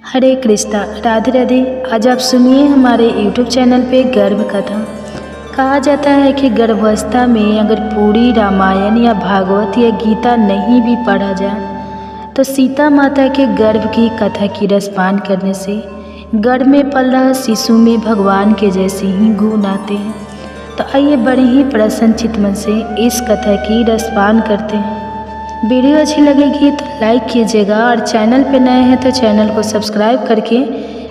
हरे कृष्णा, राधे राधे। आज आप सुनिए हमारे YouTube चैनल पे गर्भ कथा। कहा जाता है कि गर्भावस्था में अगर पूरी रामायण या भागवत या गीता नहीं भी पढ़ा जाए तो सीता माता के गर्भ की कथा की रसपान करने से गर्भ में पल रहा शिशु में भगवान के जैसे ही गुण आते हैं। तो आइए बड़े ही प्रसन्न चित्त मन से इस कथा की रसपान करते हैं। वीडियो अच्छी लगेगी तो लाइक कीजिएगा और चैनल पे नए हैं तो चैनल को सब्सक्राइब करके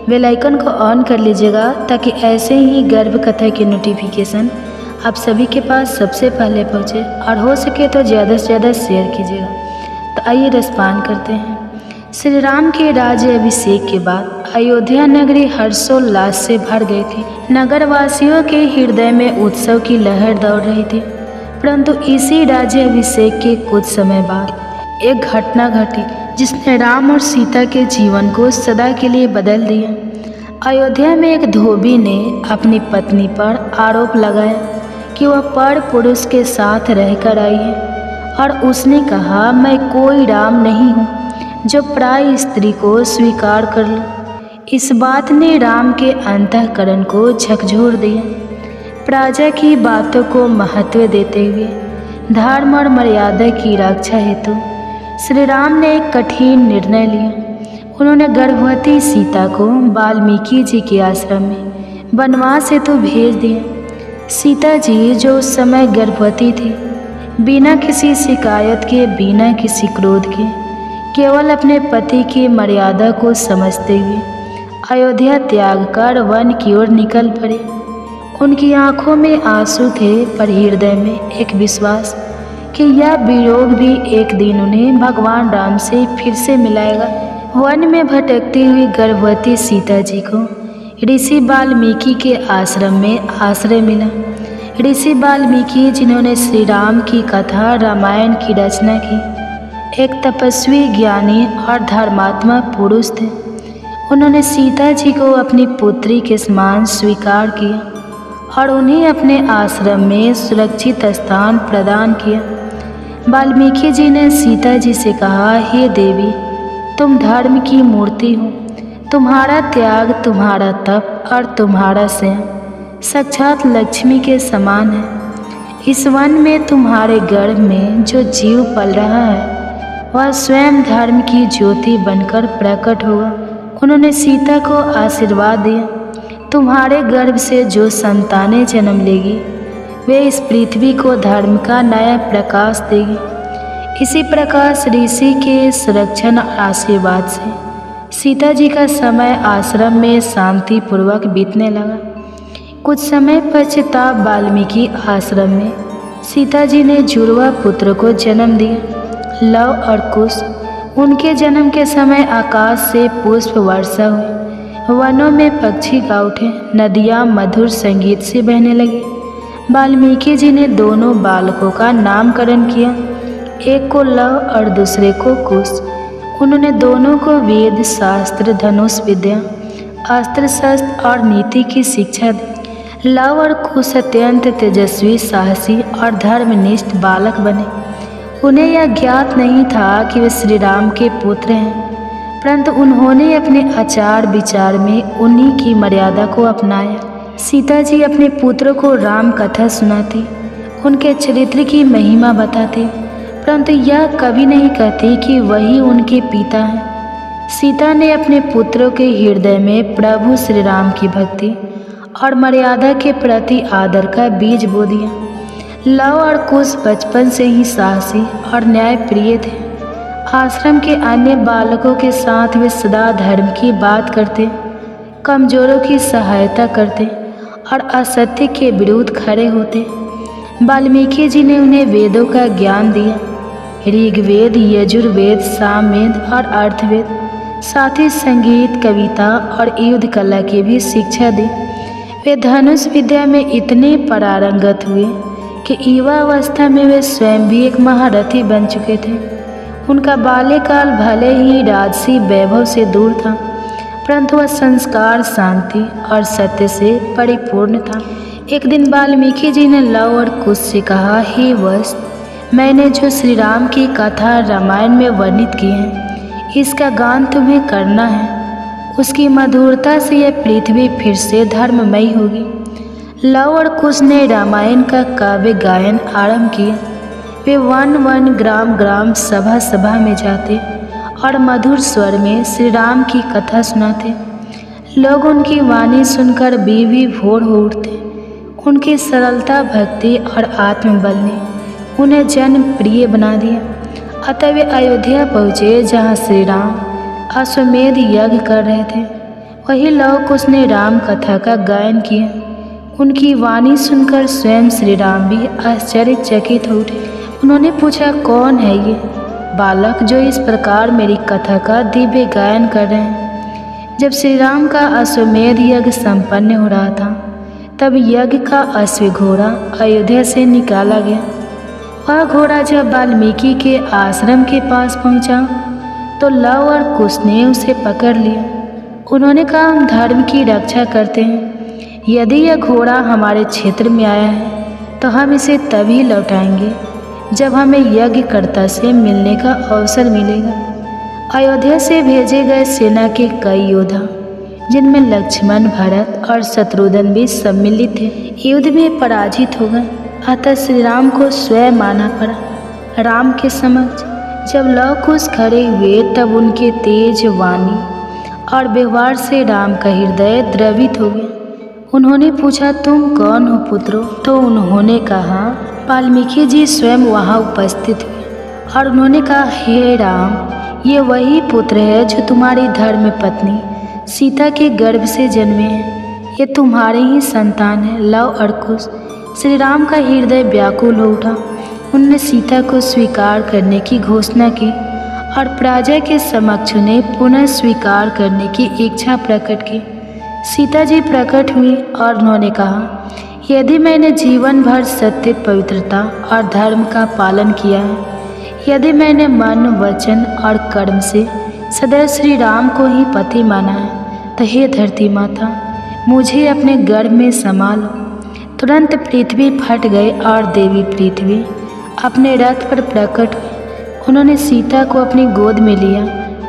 बेल आइकन को ऑन कर लीजिएगा ताकि ऐसे ही गर्भ कथा के नोटिफिकेशन आप सभी के पास सबसे पहले पहुंचे और हो सके तो ज़्यादा से ज़्यादा शेयर कीजिएगा। तो आइए रसपान करते हैं। श्री राम के राज्य अभिषेक के बाद अयोध्या नगरी हर्षोल्लास से भर गई थी। नगरवासियों के हृदय में उत्सव की लहर दौड़ रही थी। परंतु इसी राज्य अभिषेक के कुछ समय बाद एक घटना घटी जिसने राम और सीता के जीवन को सदा के लिए बदल दिया। अयोध्या में एक धोबी ने अपनी पत्नी पर आरोप लगाया कि वह पर पुरुष के साथ रहकर आई है और उसने कहा, मैं कोई राम नहीं हूँ जो पराई स्त्री को स्वीकार कर लूँ। इस बात ने राम के अंतःकरण को झकझोर दिया। प्रजा की बातों को महत्व देते हुए धर्म और मर्यादा की रक्षा हेतु श्री राम ने एक कठिन निर्णय लिया। उन्होंने गर्भवती सीता को वाल्मीकि जी के आश्रम में वनवास हेतु भेज दिया। सीता जी जो उस समय गर्भवती थी, बिना किसी शिकायत के, बिना किसी क्रोध के, केवल अपने पति की मर्यादा को समझते हुए अयोध्या त्याग कर वन की ओर निकल पड़े। उनकी आंखों में आंसू थे पर हृदय में एक विश्वास कि यह वियोग भी एक दिन उन्हें भगवान राम से फिर से मिलाएगा। वन में भटकती हुई गर्भवती सीता जी को ऋषि वाल्मीकि के आश्रम में आश्रय मिला। ऋषि वाल्मीकि जिन्होंने श्री राम की कथा रामायण की रचना की, एक तपस्वी, ज्ञानी और धर्मात्मा पुरुष थे। उन्होंने सीता जी को अपनी पुत्री के समान स्वीकार किया और उन्हें अपने आश्रम में सुरक्षित स्थान प्रदान किया। वाल्मीकि जी ने सीता जी से कहा, हे देवी, तुम धर्म की मूर्ति हो। तुम्हारा त्याग, तुम्हारा तप और तुम्हारा स्नेह साक्षात लक्ष्मी के समान है। इस वन में तुम्हारे गर्भ में जो जीव पल रहा है वह स्वयं धर्म की ज्योति बनकर प्रकट होगा। उन्होंने सीता को आशीर्वाद दिया, तुम्हारे गर्भ से जो संतानें जन्म लेगी वे इस पृथ्वी को धर्म का नया प्रकाश देगी। इसी प्रकार ऋषि के संरक्षण और आशीर्वाद से सीता जी का समय आश्रम में शांतिपूर्वक बीतने लगा। कुछ समय पश्चात वाल्मीकि आश्रम में सीता जी ने जुड़वा पुत्र को जन्म दिया, लव और कुश। उनके जन्म के समय आकाश से पुष्प वर्षा हुई, वनों में पक्षी गा उठे, नदियाँ मधुर संगीत से बहने लगी। वाल्मीकि जी ने दोनों बालकों का नामकरण किया, एक को लव और दूसरे को कुश। उन्होंने दोनों को वेद, शास्त्र, धनुष विद्या, अस्त्र शस्त्र और नीति की शिक्षा दी। लव और कुश अत्यंत तेजस्वी, साहसी और धर्मनिष्ठ बालक बने। उन्हें यह ज्ञात नहीं था कि वे श्री राम के पुत्र हैं, परंतु उन्होंने अपने आचार विचार में उन्हीं की मर्यादा को अपनाया। सीता जी अपने पुत्र को राम कथा सुनाती, उनके चरित्र की महिमा बताते, परंतु यह कभी नहीं कहती कि वही उनके पिता हैं। सीता ने अपने पुत्रों के हृदय में प्रभु श्री राम की भक्ति और मर्यादा के प्रति आदर का बीज बो दिया। लव और कुश बचपन से ही साहसी और न्यायप्रिय थे। आश्रम के अन्य बालकों के साथ वे सदा धर्म की बात करते, कमजोरों की सहायता करते और असत्य के विरुद्ध खड़े होते। वाल्मीकि जी ने उन्हें वेदों का ज्ञान दिया, ऋग्वेद, यजुर्वेद, सामवेद और अर्थवेद, साथ ही संगीत, कविता और युद्ध कला की भी शिक्षा दी। वे धनुष विद्या में इतने पारंगत हुए कि युवा अवस्था में वे स्वयं भी एक महारथी बन चुके थे। उनका बाल्यकाल भले ही राजसी वैभव से दूर था, परंतु वह संस्कार, शांति और सत्य से परिपूर्ण था। एक दिन वाल्मीकि जी ने लव और कुश से कहा, हे वत्स, मैंने जो श्री राम की कथा रामायण में वर्णित की है, इसका गान तुम्हें करना है। उसकी मधुरता से यह पृथ्वी फिर से धर्ममयी होगी। लव और कुश ने रामायण का काव्य गायन आरंभ किया। वे वन वन ग्राम ग्राम सभा सभा में जाते और मधुर स्वर में श्री राम की कथा सुनाते। लोग उनकी वाणी सुनकर भी भोर हो उठते। उनकी सरलता, भक्ति और आत्मबल ने उन्हें जन प्रिय बना दिया। अतः वे अयोध्या पहुँचे, जहाँ श्री राम अश्वमेध यज्ञ कर रहे थे। वही लव कुश ने राम कथा का गायन किया। उनकी वाणी सुनकर स्वयं श्री राम भी आश्चर्यचकित हो उठे। उन्होंने पूछा, कौन है ये बालक जो इस प्रकार मेरी कथा का दिव्य गायन कर रहे हैं? जब श्री राम का अश्वमेध यज्ञ संपन्न हो रहा था, तब यज्ञ का अश्व घोड़ा अयोध्या से निकाला गया। वह घोड़ा जब वाल्मीकि के आश्रम के पास पहुंचा, तो लव और कुश ने उसे पकड़ लिया। उन्होंने कहा, हम धर्म की रक्षा करते हैं। यदि यह घोड़ा हमारे क्षेत्र में आया है, तो हम इसे तभी लौटाएंगे जब हमें यज्ञकर्ता से मिलने का अवसर मिलेगा। अयोध्या से भेजे गए सेना के कई योद्धा, जिनमें लक्ष्मण, भरत और शत्रुघ्न भी सम्मिलित थे, युद्ध में पराजित हो गए। अतः श्री राम को स्वयं आना पड़ा। राम के समक्ष जब लव कुश खड़े हुए, तब उनके तेज वाणी और व्यवहार से राम का हृदय द्रवित हो गया। उन्होंने पूछा, तुम कौन हो पुत्रो? तो उन्होंने कहा, वाल्मीकि जी स्वयं वहाँ उपस्थित हुए और उन्होंने कहा, हे राम, ये वही पुत्र है जो तुम्हारी धर्म पत्नी सीता के गर्भ से जन्मे हैं। ये तुम्हारे ही संतान है। लव और कुश। श्री राम का हृदय व्याकुल हो उठा। उन्होंने सीता को स्वीकार करने की घोषणा की और प्रजा के समक्ष उन्हें पुनः स्वीकार करने की इच्छा प्रकट की। सीता जी प्रकट हुई और उन्होंने कहा, यदि मैंने जीवन भर सत्य, पवित्रता और धर्म का पालन किया है, यदि मैंने मन, वचन और कर्म से सदैव श्री राम को ही पति माना है, तो हे धरती माता, मुझे अपने गर्भ में समा लो। तुरंत पृथ्वी फट गई और देवी पृथ्वी अपने रथ पर प्रकट हुई। उन्होंने सीता को अपनी गोद में लिया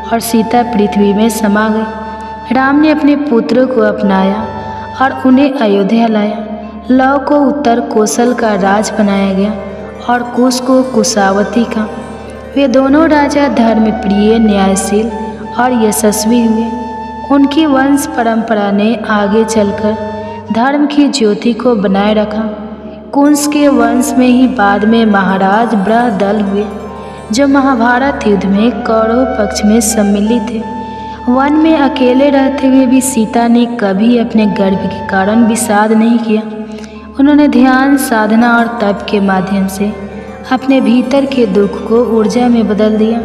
और सीता पृथ्वी में समा गई। राम ने अपने पुत्रों को अपनाया और उन्हें अयोध्या लाया। लव को उत्तर कौशल का राज बनाया गया और कुश को कुशावती का। वे दोनों राजा धर्मप्रिय, न्यायशील और यशस्वी हुए। उनकी वंश परंपरा ने आगे चलकर धर्म की ज्योति को बनाए रखा। कुश के वंश में ही बाद में महाराज बृहदल हुए, जो महाभारत युद्ध में कौरव पक्ष में सम्मिलित थे। वन में अकेले रहते हुए भी सीता ने कभी अपने गर्भ के कारण विषाद नहीं किया। उन्होंने ध्यान, साधना और तप के माध्यम से अपने भीतर के दुख को ऊर्जा में बदल दिया।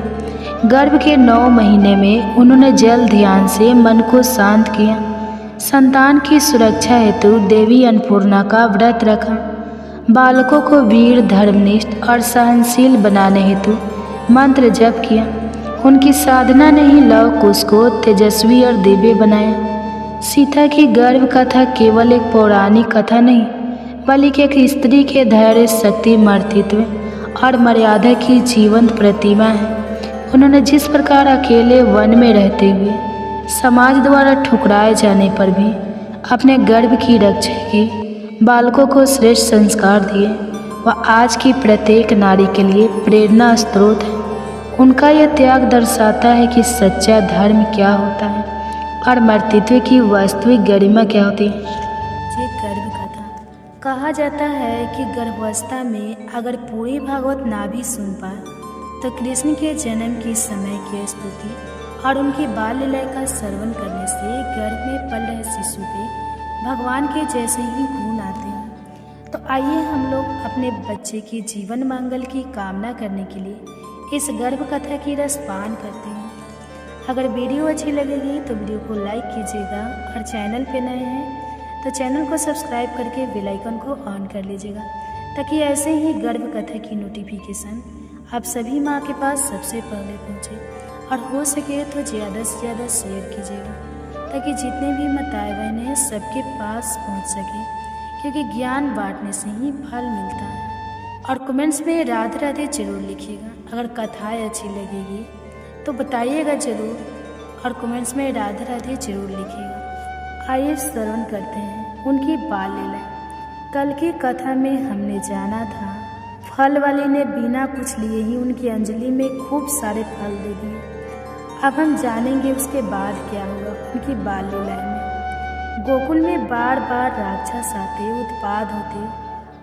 गर्भ के 9 महीने में उन्होंने जल ध्यान से मन को शांत किया। संतान की सुरक्षा हेतु देवी अन्नपूर्णा का व्रत रखा। बालकों को वीर, धर्मनिष्ठ और सहनशील बनाने हेतु मंत्र जप किया। उनकी साधना ने ही लव कुश को तेजस्वी और दिव्य बनाया। सीता की गर्भ कथा केवल एक पौराणिक कथा नहीं, बल्कि एक स्त्री के धैर्य, शक्ति, मातृत्व और मर्यादा की जीवंत प्रतिमा है। उन्होंने जिस प्रकार अकेले वन में रहते हुए समाज द्वारा ठुकराए जाने पर भी अपने गर्भ की रक्षा की, बालकों को श्रेष्ठ संस्कार दिए, वह आज की प्रत्येक नारी के लिए प्रेरणा स्रोत है। उनका यह त्याग दर्शाता है कि सच्चा धर्म क्या होता है और मातृत्व की वास्तविक गरिमा क्या होती है। ये गर्भ कथा कहा जाता है कि गर्भावस्था में अगर पूरी भागवत ना भी सुन पाए, तो कृष्ण के जन्म की समय की स्तुति और उनकी बाल लीला का श्रवण करने से गर्भ में पल रहे शिशु पे भगवान के जैसे ही गुण आते हैं। तो आइए हम लोग अपने बच्चे की जीवन मंगल की कामना करने के लिए इस गर्भ कथा की रसपान करते हैं। अगर वीडियो अच्छी लगेगी तो वीडियो को लाइक कीजिएगा और चैनल पे नए हैं तो चैनल को सब्सक्राइब करके बेल आइकन को ऑन कर लीजिएगा, ताकि ऐसे ही गर्भ कथा की नोटिफिकेशन आप सभी माँ के पास सबसे पहले पहुँचे। और हो सके तो ज़्यादा से ज़्यादा शेयर कीजिएगा, ताकि जितने भी माताएं बहनें हैं सबके पास पहुँच सके, क्योंकि ज्ञान बांटने से ही फल मिलता है। और कमेंट्स में राधे राधे जरूर लिखिएगा। अगर कथाएँ अच्छी लगेगी तो बताइएगा ज़रूर और कमेंट्स में राधे राधे जरूर लिखिएगा। आइए श्रवण करते हैं उनकी बाल लीला। कल की कथा में हमने जाना था फल वाले ने बिना कुछ लिए ही उनकी अंजलि में खूब सारे फल दे दिए। अब हम जानेंगे उसके बाद क्या हुआ उनकी बाल लीला में। गोकुल में बार बार राक्षस आते, उत्पात होते,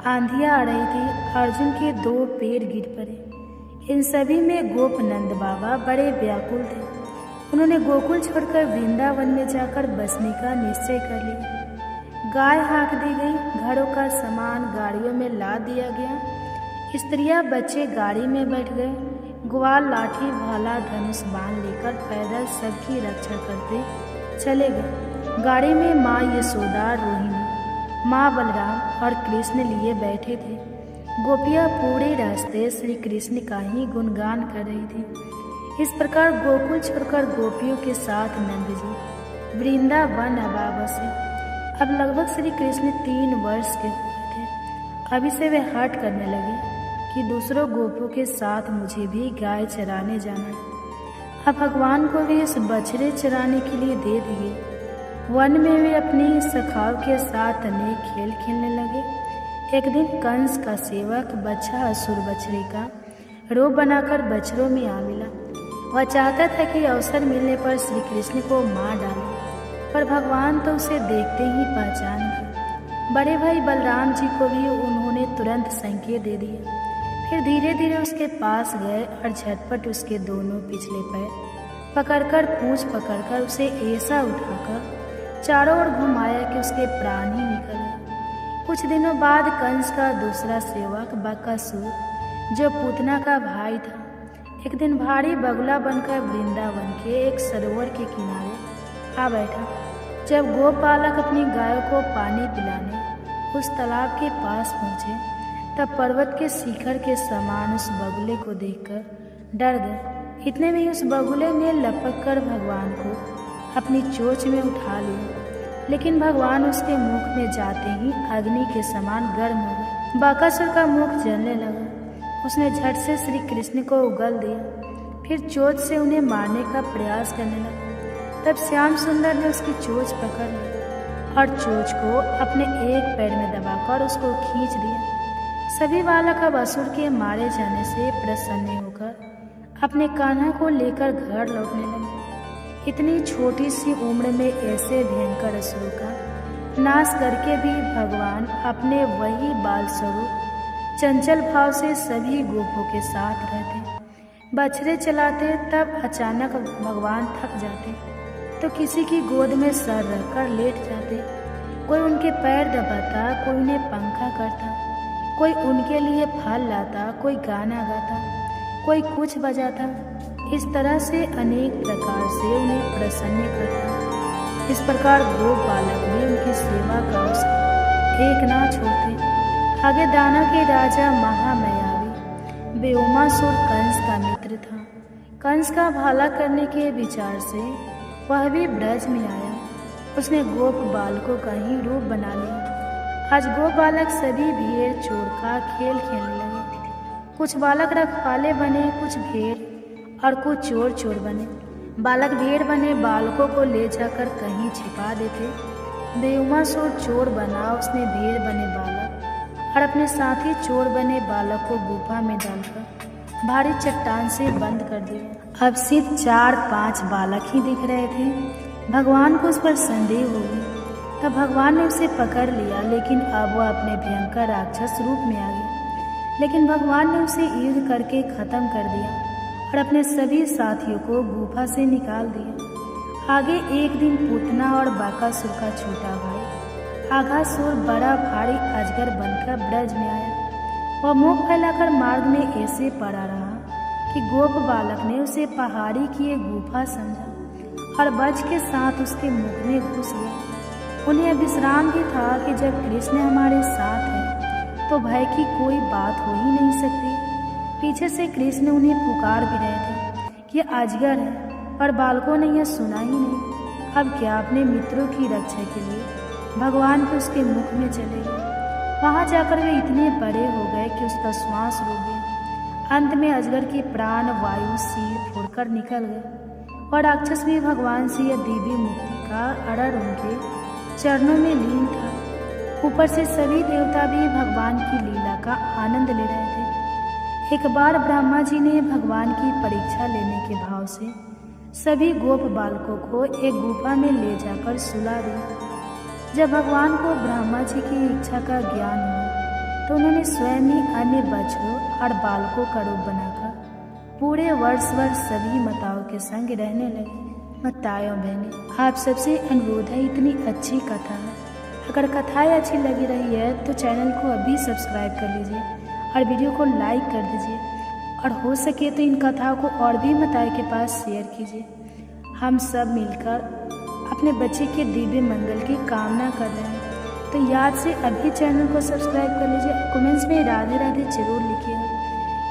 आंधियाँ आ रही थी। अर्जुन के 2 पैर गिर पड़े। इन सभी में गोप नंद बाबा बड़े व्याकुल थे। उन्होंने गोकुल छोड़कर वृंदावन में जाकर बसने का निश्चय कर लिया। गाय हाँक दी गई, घरों का सामान गाड़ियों में लाद दिया गया, स्त्रियां बच्चे गाड़ी में बैठ गए। ग्वाल लाठी भाला धनुष बाण लेकर पैदल सबकी रक्षा करते चले गए। गाड़ी में माँ यशोदा, रोहिणी, माँ बलराम और कृष्ण लिए बैठे थे। गोपियाँ पूरे रास्ते श्री कृष्ण का ही गुणगान कर रही थी। इस प्रकार गोकुल छोड़कर गोपियों के साथ नंद जी वृंदावन अब बसे। अब लगभग श्री कृष्ण 3 वर्ष के हुए थे। अभी से वे हट करने लगे कि दूसरों गोपों के साथ मुझे भी गाय चराने जाना है। अब भगवान को भी इस बछड़े चराने के लिए दे दिए। वन में वे अपनी सखाओं के साथ अनेक खेल खेलने लगे। एक दिन कंस का सेवक बच्चा असुर बछड़े का रो बनाकर बछड़ों में आ मिला। वह चाहता था कि अवसर मिलने पर श्री कृष्ण को मार डाले, पर भगवान तो उसे देखते ही पहचान गए। बड़े भाई बलराम जी को भी उन्होंने तुरंत संकेत दे दिया। फिर धीरे धीरे उसके पास गए और झटपट उसके दोनों पिछले पैर पकड़कर पूंछ पकड़कर उसे ऐसा उठाकर चारों ओर घुमाया कि उसके प्राण ही निकल गए। कुछ दिनों बाद कंस का दूसरा सेवक बकासुर, जो पूतना का भाई था, एक दिन भारी बगुला बनकर वृंदावन के एक सरोवर के किनारे आ बैठा। जब गोपालक अपनी गायों को पानी पिलाने उस तालाब के पास पहुंचे तब पर्वत के शिखर के समान उस बगुले को देखकर डर गए। इतने में उस बगुले ने लपक कर भगवान को अपनी चोंच में उठा लिया, लेकिन भगवान उसके मुख में जाते ही अग्नि के समान गर्म हो गए। बकासुर का मुख जलने लगा। उसने झट से श्री कृष्ण को उगल दिया, फिर चोंच से उन्हें मारने का प्रयास करने लगा। तब श्याम सुंदर ने उसकी चोंच पकड़ ली और चोंच को अपने एक पैर में दबाकर उसको खींच दिया। सभी बालक अब असुर के मारे जाने से प्रसन्न होकर अपने कान्हा को लेकर घर लौटने लगे। इतनी छोटी सी उम्र में ऐसे भयंकर असुरों का नाश करके भी भगवान अपने वही बाल स्वरूप चंचल भाव से सभी गोपों के साथ रहते। बछड़े चलाते, तब अचानक भगवान थक जाते तो किसी की गोद में सर रखकर लेट जाते। कोई उनके पैर दबाता, कोई उन्हें पंखा करता, कोई उनके लिए फल लाता, कोई गाना गाता, कोई कुछ बजाता। इस तरह से अनेक प्रकार से उन्हें प्रसन्न करता। इस प्रकार गोप बालक भी उनकी सेवा का अवसर एक ना छोड़ते। आगे दानव के राजा महामायावी व्योमासुर कंस का मित्र था। कंस का भला करने के विचार से वह भी ब्रज में आया। उसने गोप बालकों का ही रूप बना लिया। आज गोप बालक सभी भेड़ चोर का खेल खेलने लगे। कुछ बालक रखवाले बने, कुछ भेड़ और कुछ चोर चोर बने। बालक भेड़ बने बालकों को ले जाकर कहीं छिपा देते। व्योमासुर चोर बना, उसने भेड़ बने बालक और अपने साथी चोर बने बालक को गुफा में डालकर भारी चट्टान से बंद कर दिया। अब सिर्फ 4-5 बालक ही दिख रहे थे। भगवान को उस पर संदेह हो गया। तब भगवान ने उसे पकड़ लिया, लेकिन अब वह अपने भयंकर राक्षस रूप में आ गया। लेकिन भगवान ने उसे युद्ध करके खत्म कर दिया और अपने सभी साथियों को गुफा से निकाल दिया। आगे एक दिन पूतना और बकासुर का छोटा भाई आघासुर बड़ा भारी अजगर बनकर ब्रज में आया। वह मुंह फैलाकर मार्ग में ऐसे पड़ा रहा कि गोप बालक ने उसे पहाड़ी की एक गुफा समझा और बज के साथ उसके मुख में घुस गया। उन्हें विश्राम भी था कि जब कृष्ण हमारे साथ है तो भय की कोई बात हो ही नहीं सकती। पीछे से कृष्ण उन्हें पुकार भी रहे थे कि अजगर है, पर बालकों ने यह सुना ही नहीं। अब क्या अपने मित्रों की रक्षा के लिए भगवान को उसके मुख में चले गए। वहाँ जाकर वे इतने बड़े हो गए कि उसका श्वास रुक गया। अंत में अजगर के प्राण वायु सिर फोड़कर निकल गए और राक्षस भी भगवान से यह दिव्य मुक्ति का अड़र उनके चरणों में लीन था। ऊपर से सभी देवता भी भगवान की लीला का आनंद ले रहे थे। एक बार ब्रह्मा जी ने भगवान की परीक्षा लेने के भाव से सभी गोप बालकों को एक गुफा में ले जाकर सुला दिया। जब भगवान को ब्रह्मा जी की इच्छा का ज्ञान हुआ तो उन्होंने स्वयं ही अन्य बच्चों और बालकों का रूप बनाकर पूरे वर्ष सभी माताओं के संग रहने लगे। माताओं बहनें, आप सबसे अनुरोध है, इतनी अच्छी कथा है, अगर कथाएं अच्छी लगी रही है तो चैनल को अभी सब्सक्राइब कर लीजिए और वीडियो को लाइक कर दीजिए और हो सके तो इन कथाओं को और भी माताओं के पास शेयर कीजिए। हम सब मिलकर अपने बच्चे के दिव्य मंगल की कामना कर रहे हैं, तो याद से अभी चैनल को सब्सक्राइब कर लीजिए। कमेंट्स में राधे राधे जरूर लिखिएगा,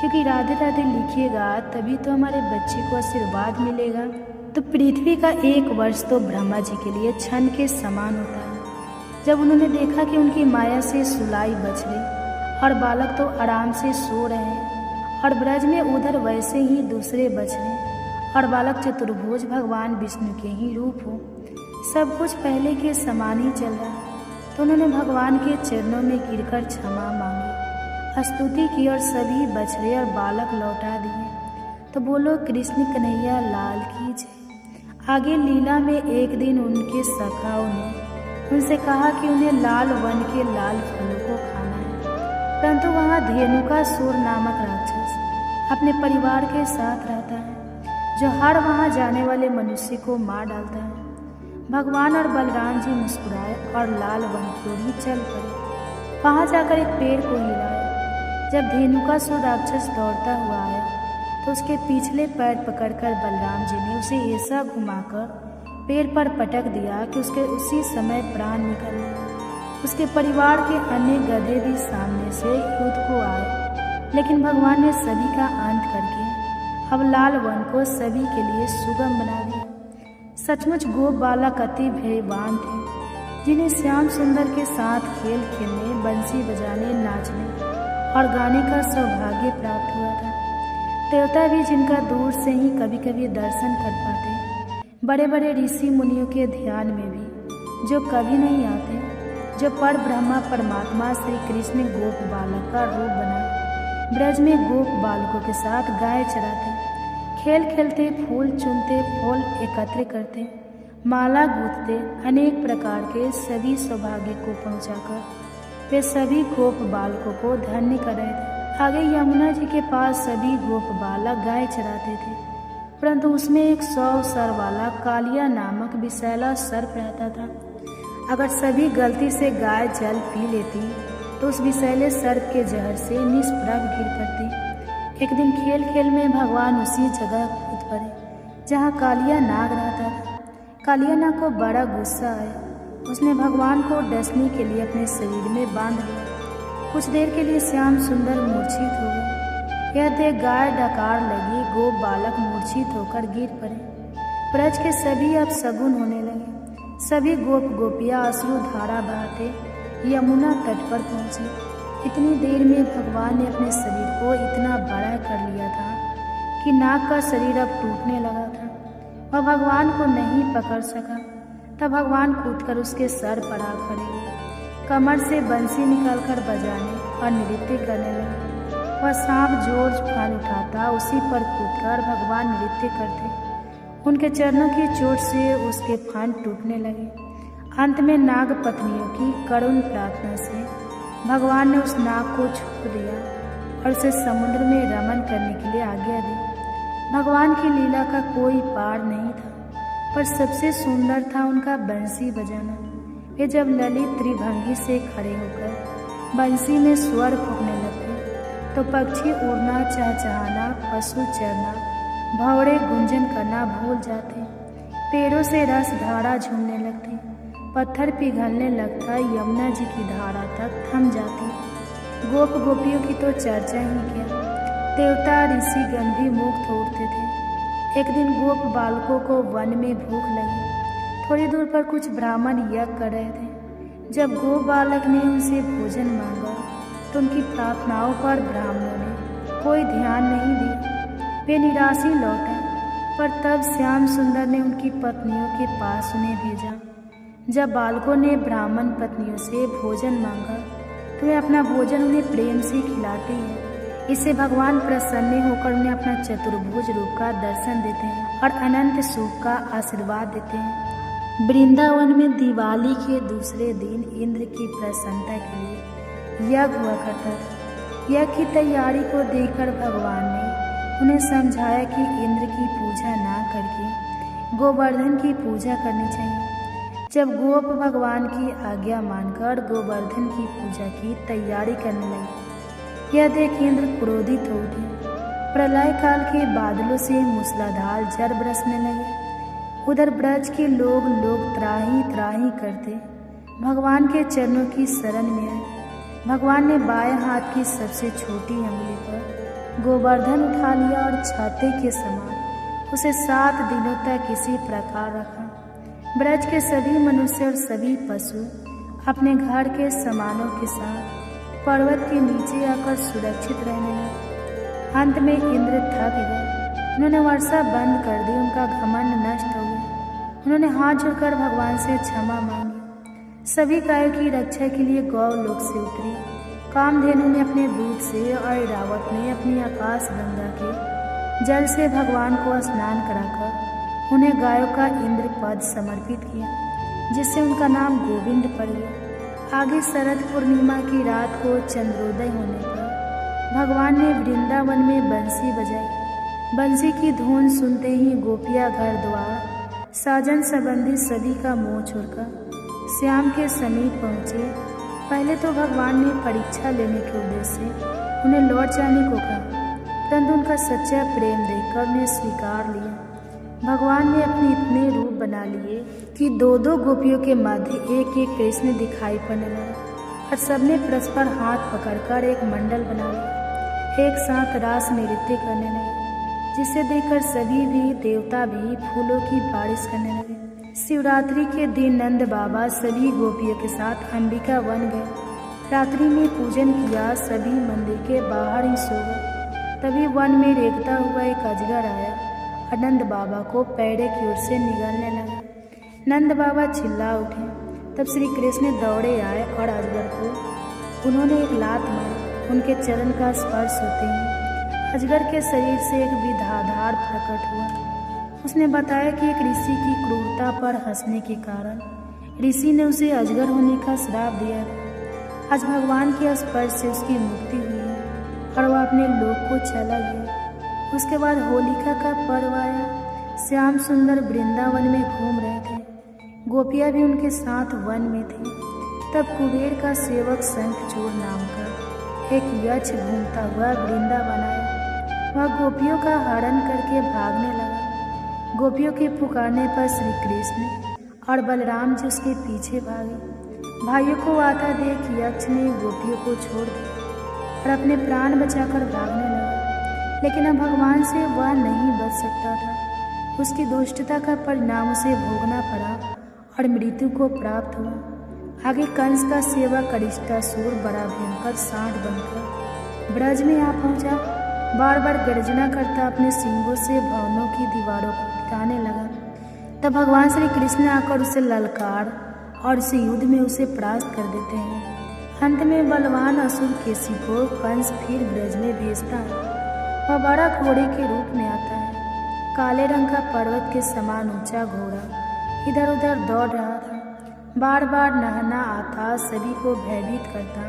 क्योंकि राधे राधे लिखिएगा तभी तो हमारे बच्चे को आशीर्वाद मिलेगा। तो पृथ्वी का एक वर्ष तो ब्रह्मा जी के लिए क्षण के समान होता है। जब उन्होंने देखा कि उनकी माया से सुलाई बच गई और बालक तो आराम से सो रहे हैं और ब्रज में उधर वैसे ही दूसरे बच रहे और बालक चतुर्भुज भगवान विष्णु के ही रूप हो, सब कुछ पहले के समान ही चल रहा है, तो उन्होंने भगवान के चरणों में गिरकर क्षमा मांगी, स्तुति की और सभी बछड़े और बालक लौटा दिए। तो बोलो कृष्ण कन्हैया लाल की जय। आगे लीला में एक दिन उनके सखाओं ने उनसे कहा कि उन्हें लाल वन के लाल फलों को खाना है, परंतु वहाँ धेनुकासुर नामक राक्षस अपने परिवार के साथ रहता है, जो हर वहाँ जाने वाले मनुष्य को मार डालता है। भगवान और बलराम जी मुस्कुराए और लाल वन की ओर ही चल पड़े। वहाँ जाकर एक पेड़ को हिलाया। जब धेनुकासुर राक्षस दौड़ता हुआ आया तो उसके पिछले पैर पकड़कर बलराम जी ने उसे ऐसा घुमाकर पेड़ पर पटक दिया कि उसके उसी समय प्राण निकल गए। उसके परिवार के अन्य गधे भी सामने से युद्ध को आए, लेकिन भगवान ने सभी का अंत करके अब लाल वन को सभी के लिए सुगम बना दिया। सचमुच गोप बालक अति भयवान थे, जिन्हें श्याम सुंदर के साथ खेल खेलने, बंसी बजाने, नाचने और गाने का सौभाग्य प्राप्त हुआ था। देवता भी जिनका दूर से ही कभी कभी दर्शन कर पाते, बड़े बड़े ऋषि मुनियों के ध्यान में भी जो कभी नहीं आते, जो पर ब्रह्मा परमात्मा श्री कृष्ण गोप बालक का रूप बनाए ब्रज में गोप बालकों के साथ गाय चराते, खेल खेलते, फूल चुनते, फूल एकत्र करते, माला गूंथते, अनेक प्रकार के सभी सौभाग्य को पहुंचाकर वे सभी गोप बालकों को धन्य कर रहे थे। आगे यमुना जी के पास सभी गोप बालक गाय चराते थे, परंतु उसमें एक 100 सर वाला कालिया नामक विषैला सर्प रहता था। अगर सभी गलती से गाय जल पी लेती तो उस विषैले सर्प के जहर से निष्प्रभ गिर पड़ती। एक दिन खेल खेल में भगवान उसी जगह कूद पड़े जहाँ कालिया नाग रहता था। कालिया नाग को बड़ा गुस्सा आया। उसने भगवान को डसने के लिए अपने शरीर में बांध लिया। कुछ देर के लिए श्याम सुंदर मूर्छित हो गए। यह देख गाय डकार लगी, गोप बालक मूर्छित होकर गिर पड़े। ब्रज के सभी अब सगुन होने लगे। सभी गोप गोपियाँ अश्रु धारा बहाते यमुना तट पर पहुँची। इतनी देर में भगवान ने अपने शरीर को इतना बड़ा कर लिया था कि नाग का शरीर अब टूटने लगा था। वह भगवान को नहीं पकड़ सका। तब भगवान कूदकर उसके सर पर आ खड़े हुए, कमर से बंसी निकालकर बजाने और नृत्य करने लगे। वह सांप जोर फान उठाता, उसी पर कूदकर भगवान नृत्य करते। उनके चरणों की चोट से उसके फान टूटने लगे। अंत में नाग पत्नियों की करुण प्रार्थना से भगवान ने उस नाग को छोड़ दिया और उसे समुद्र में रमन करने के लिए आज्ञा दी। भगवान की लीला का कोई पार नहीं था, पर सबसे सुंदर था उनका बंसी बजाना। वे जब ललित त्रिभंगी से खड़े होकर बंसी में स्वर फूंकने लगते तो पक्षी उड़ना, चहचहाना, पशु चरना, भौरे गुंजन करना भूल जाते। पेड़ों से रस धारा झूमने लगती, पत्थर पिघलने लगता, यमुना जी की धारा तक थम जाती। गोप गोपियों की तो चर्चा ही क्या, देवता ऋषि गण भी मुक्त हो उठते थे। एक दिन गोप बालकों को वन में भूख लगी। थोड़ी दूर पर कुछ ब्राह्मण यज्ञ कर रहे थे। जब गो बालक ने उनसे भोजन मांगा तो उनकी प्रार्थनाओं पर ब्राह्मणों ने कोई ध्यान नहीं दिया। वे निराश ही लौटे। पर तब श्याम सुंदर ने उनकी पत्नियों के पास उन्हें भेजा। जब बालकों ने ब्राह्मण पत्नियों से भोजन मांगा तो वे अपना भोजन उन्हें प्रेम से खिलाते हैं। इससे भगवान प्रसन्न होकर उन्हें अपना चतुर्भुज रूप का दर्शन देते हैं और अनंत सुख का आशीर्वाद देते हैं। वृंदावन में दिवाली के दूसरे दिन इंद्र की प्रसन्नता के लिए यज्ञ हुआ करता था। यज्ञ की तैयारी को देखकर भगवान ने उन्हें समझाया कि इंद्र की पूजा ना करके गोवर्धन की पूजा करनी चाहिए। जब गोप भगवान की आज्ञा मानकर गोवर्धन की पूजा की तैयारी करने लगे, यह देख इंद्र क्रोधित हो उठे। प्रलय काल के बादलों से मूसलाधार जल बरसने लगे। उधर ब्रज के लोग त्राही त्राही करते भगवान के चरणों की शरण में आए। भगवान ने बाएं हाथ की सबसे छोटी अंगुली पर गोवर्धन उठा लिया और छाते के समान उसे 7 दिनों तक इसी प्रकार रखा। ब्रज के सभी मनुष्य और सभी पशु अपने घर के सामानों के साथ पर्वत के नीचे आकर सुरक्षित रहने लगे। अंत में इंद्र थक गए। उन्होंने वर्षा बंद कर दी। उनका घमंड नष्ट हो गया। उन्होंने हाथ जोड़कर भगवान से क्षमा मांगी। सभी गायों की रक्षा के लिए गौ लोक से उतरी। कामधेनु ने अपने दूध से और ऐरावत ने अपनी आकाश गंगा के जल से भगवान को स्नान कराकर उन्हें गायों का इंद्र पद समर्पित किया, जिससे उनका नाम गोविंद पड़ गया। आगे शरद पूर्णिमा की रात को चंद्रोदय होने पर भगवान ने वृंदावन में बंसी बजाई। बंसी की धुन सुनते ही गोपियाँ घर द्वार साजन संबंधी सभी का मोह छोड़कर श्याम के समीप पहुँचे। पहले तो भगवान ने परीक्षा लेने के उद्देश्य से उन्हें लौट जाने को कहा, परंतु उनका सच्चा प्रेम देखकर उन्हें स्वीकार लिया। भगवान ने अपने इतने रूप बना लिए कि 2-2 गोपियों के मध्य एक एक कृष्ण दिखाई पड़ने लगा और सबने परस्पर हाथ पकड़कर एक मंडल बना लिया। एक साथ रास नृत्य करने लगे, जिसे देखकर सभी भी देवता भी फूलों की बारिश करने लगे। शिवरात्रि के दिन नंद बाबा सभी गोपियों के साथ अंबिका वन गए। रात्रि में पूजन किया। सभी मंदिर के बाहर ही सो गए। तभी वन में रेंगता हुआ एक अजगर आया। नंद बाबा को पैड़े की ओर से निगलने लगा। नंद बाबा चिल्ला उठे। तब श्री कृष्ण दौड़े आए और अजगर को उन्होंने एक लात मारी। उनके चरण का स्पर्श होते ही अजगर के शरीर से एक विधाधार प्रकट हुआ। उसने बताया कि एक ऋषि की क्रूरता पर हंसने के कारण ऋषि ने उसे अजगर होने का श्राप दिया। आज भगवान के स्पर्श से उसकी मुक्ति हुई है और वह अपने लोक को चला गया। उसके बाद होलिका का पर्व आया। श्याम सुंदर वृंदावन में घूम रहे थे। गोपियाँ भी उनके साथ वन में थी। तब कुबेर का सेवक शंखचूड़ नाम का एक यक्ष घूमता हुआ वृंदावन आया। वह गोपियों का हरण करके भागने लगा। गोपियों के पुकारने पर श्री कृष्ण और बलराम जी उसके पीछे भागे। भाइयों को आता देख यक्ष ने गोपियों को छोड़ दिया और अपने प्राण बचाकर भागने लगा। लेकिन अब भगवान से वह नहीं बच सकता था। उसकी दुष्टता का परिणाम उसे भोगना पड़ा और मृत्यु को प्राप्त हुआ। आगे कंस का सेवक अरिष्टासुर बड़ा भयंकर सांड बनकर ब्रज में आ पहुंचा। बार बार गर्जना करता अपने सींगों से भवनों की दीवारों को पिटाने लगा। तब भगवान श्री कृष्ण आकर उसे ललकार और उसे युद्ध में उसे परास्त कर देते हैं। अंत में बलवान असुर केसी को कंस फिर ब्रज में भेजता है। वह बड़ा घोड़े के रूप में आता है। काले रंग का पर्वत के समान ऊंचा घोड़ा इधर उधर दौड़ रहा था। बार बार नहाना आता, सभी को भयभीत करता,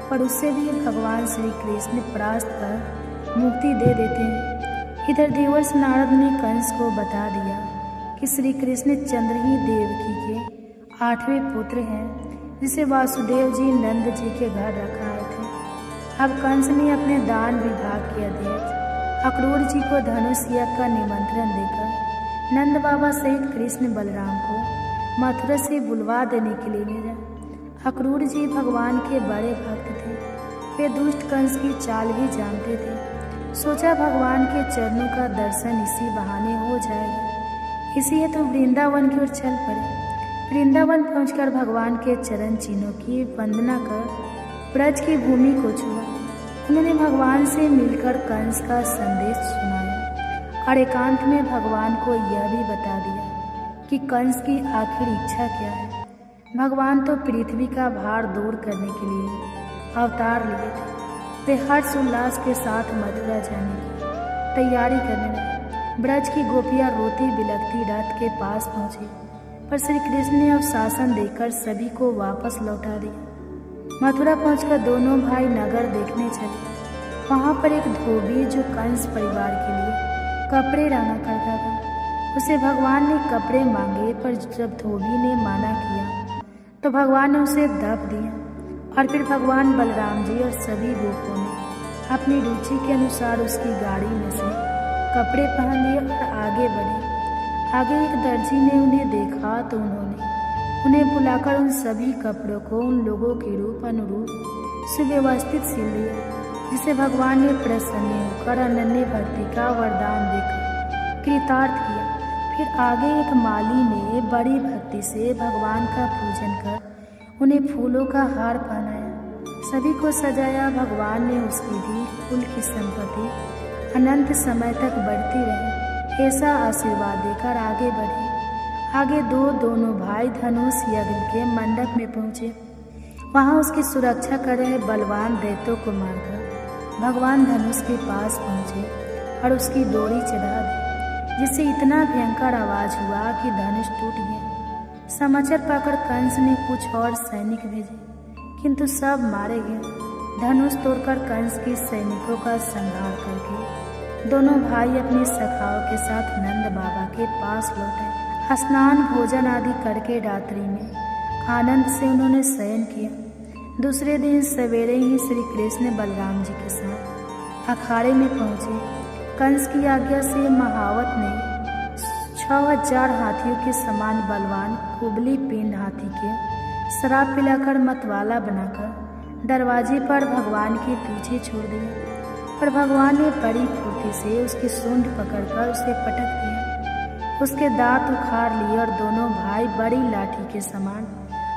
पर उससे भी भगवान श्री कृष्ण परास्त कर मुक्ति दे देते हैं। इधर देवर्षि नारद ने कंस को बता दिया कि श्री कृष्ण चंद्रही देवकी के 8वें पुत्र हैं, जिसे वासुदेव जी नंद जी के घर रखा आए थे। अब कंस ने अपने दान विभाग के अध्यक्ष अक्रूर जी को धनुष यज्ञ का निमंत्रण देकर नंद बाबा सहित कृष्ण बलराम को मथुरा से बुलवा देने के लिए भेजा। अक्रूर जी भगवान के बड़े भक्त थे। वे दुष्ट कंस की चाल भी जानते थे। सोचा भगवान के चरणों का दर्शन इसी बहाने हो जाएगा। इसी हेतु वृंदावन की ओर चल पड़े। वृंदावन पहुंचकर भगवान के चरण चिन्हों की वंदना कर ब्रज की भूमि को छुआ। उन्होंने भगवान से मिलकर कंस का संदेश सुनाया और एकांत में भगवान को यह भी बता दिया कि कंस की आखिर इच्छा क्या है। भगवान तो पृथ्वी का भार दूर करने के लिए अवतार लिए थे। वे हर्ष उल्लास के साथ मथुरा जाने की तैयारी करने लगे। ब्रज की गोपियां रोती बिलखती रथ के पास पहुंची, पर श्री कृष्ण ने अवशासन देकर सभी को वापस लौटा दिया। मथुरा पहुंचकर दोनों भाई नगर देखने चले। वहां पर एक धोबी जो कंस परिवार के लिए कपड़े रंगा करता था, उसे भगवान ने कपड़े मांगे, पर जब धोबी ने माना किया तो भगवान ने उसे दब दिया। और फिर भगवान बलराम जी और सभी गोपों ने अपनी रुचि के अनुसार उसकी गाड़ी में से कपड़े पहन लिए और आगे बढ़े। आगे एक दर्जी ने उन्हें देखा तो उन्होंने उन्हें बुलाकर उन सभी कपड़ों को उन लोगों के रूप अनुरूप सुव्यवस्थित सिल दिया, जिसे भगवान ने प्रसन्न होकर अनन्य भक्ति का वरदान देकर कृतार्थ किया। फिर आगे एक माली ने बड़ी भक्ति से भगवान का पूजन कर उन्हें फूलों का हार पहनाया, सभी को सजाया। भगवान ने उसकी भी कुल की संपत्ति अनंत समय तक बढ़ती रहे, ऐसा आशीर्वाद देकर आगे बढ़े। आगे दोनों भाई धनुष यज्ञ के मंडप में पहुंचे। वहां उसकी सुरक्षा कर रहे बलवान दैत्यों को मारकर भगवान धनुष के पास पहुंचे और उसकी डोरी चढ़ा दी, जिससे इतना भयंकर आवाज हुआ कि धनुष टूट गया। समाचार पाकर कंस ने कुछ और सैनिक भेजे, किंतु सब मारे गए। धनुष तोड़कर कंस के सैनिकों का संहार करके दोनों भाई अपनी सखाओं के साथ नंद बाबा के पास लौटे। स्नान भोजन आदि करके रात्रि में आनंद से उन्होंने शयन किया। दूसरे दिन सवेरे ही श्री कृष्ण बलराम जी के साथ अखाड़े में पहुंचे। कंस की आज्ञा से महावत ने 6000 हाथियों के समान बलवान कुबली पिंड हाथी के शराब पिलाकर मतवाला बनाकर दरवाजे पर भगवान के पीछे छोड़ दिया। पर भगवान ने बड़ी फुर्ती से उसकी सूंड पकड़कर उसे पटक दिया, उसके दांत उखाड़ लिए और दोनों भाई बड़ी लाठी के समान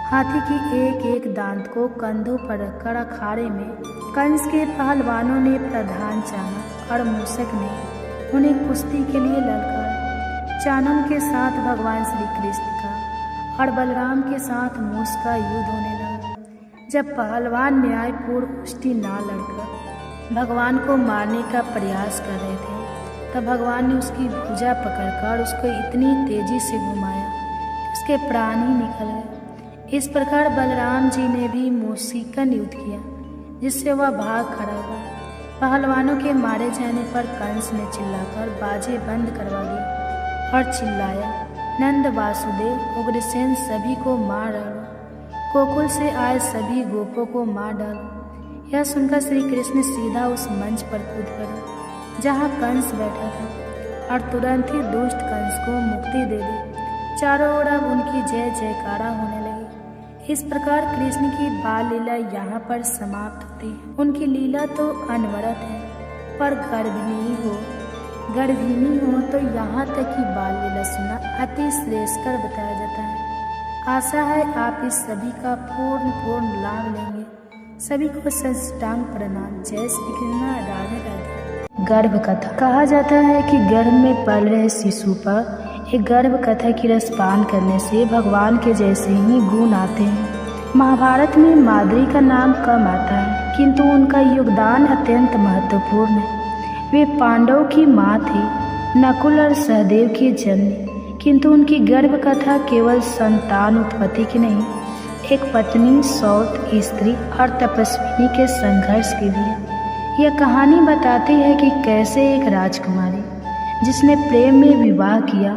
हाथी की एक एक दांत को कंधों पर रखकर अखाड़े में कंस के पहलवानों ने प्रधान चाणक और मूषक ने उन्हें कुश्ती के लिए ललकारा। चाणक के साथ भगवान श्री कृष्ण का और बलराम के साथ मूस का युद्ध होने लगा। जब पहलवान न्यायपूर्ण कुश्ती ना लड़कर भगवान को मारने का प्रयास कर रहे थे, तब भगवान ने उसकी भुजा पकड़कर उसको इतनी तेजी से घुमाया कि उसके प्राण ही निकल गए। इस प्रकार बलराम जी ने भी मूषिकन युद्ध किया, जिससे वह भाग खड़ा हुआ। पहलवानों के मारे जाने पर कंस ने चिल्लाकर बाजे बंद करवा दिए और चिल्लाया, नंद वासुदेव उग्रसेन सभी को मार डालो, गोकुल से आए सभी गोपों को मार डालो। यह सुनकर श्री कृष्ण सीधा उस मंच पर कूद पड़े जहाँ कंस बैठा था और तुरंत ही दुष्ट कंस को मुक्ति दे दी। चारों ओर अब उनकी जय जयकारा होने लगी। इस प्रकार कृष्ण की बाल लीला यहाँ पर समाप्त होती है। उनकी लीला तो अनवरत है, पर गर्भिणी हो तो यहाँ तक की बाल लीला सुनना अति श्रेष्ठकर बताया जाता है। आशा है आप इस सभी का पूर्ण लाभ लेंगे। सभी को साष्टांग प्रणाम। जय श्री कृष्ण। राधे राधे। गर्भ कथा। कहा जाता है कि गर्भ में पल रहे शिशु पर एक गर्भ कथा की रसपान करने से भगवान के जैसे ही गुण आते हैं। महाभारत में माद्री का नाम कम आता है, किंतु उनका योगदान अत्यंत महत्वपूर्ण है। वे पांडवों की माँ थी, नकुल और सहदेव की जननी, किंतु उनकी गर्भ कथा केवल संतान उत्पत्ति की नहीं, एक पत्नी, सौत, स्त्री और तपस्विनी के संघर्ष की भी है। यह कहानी बताती है कि कैसे एक राजकुमारी जिसने प्रेम में विवाह किया,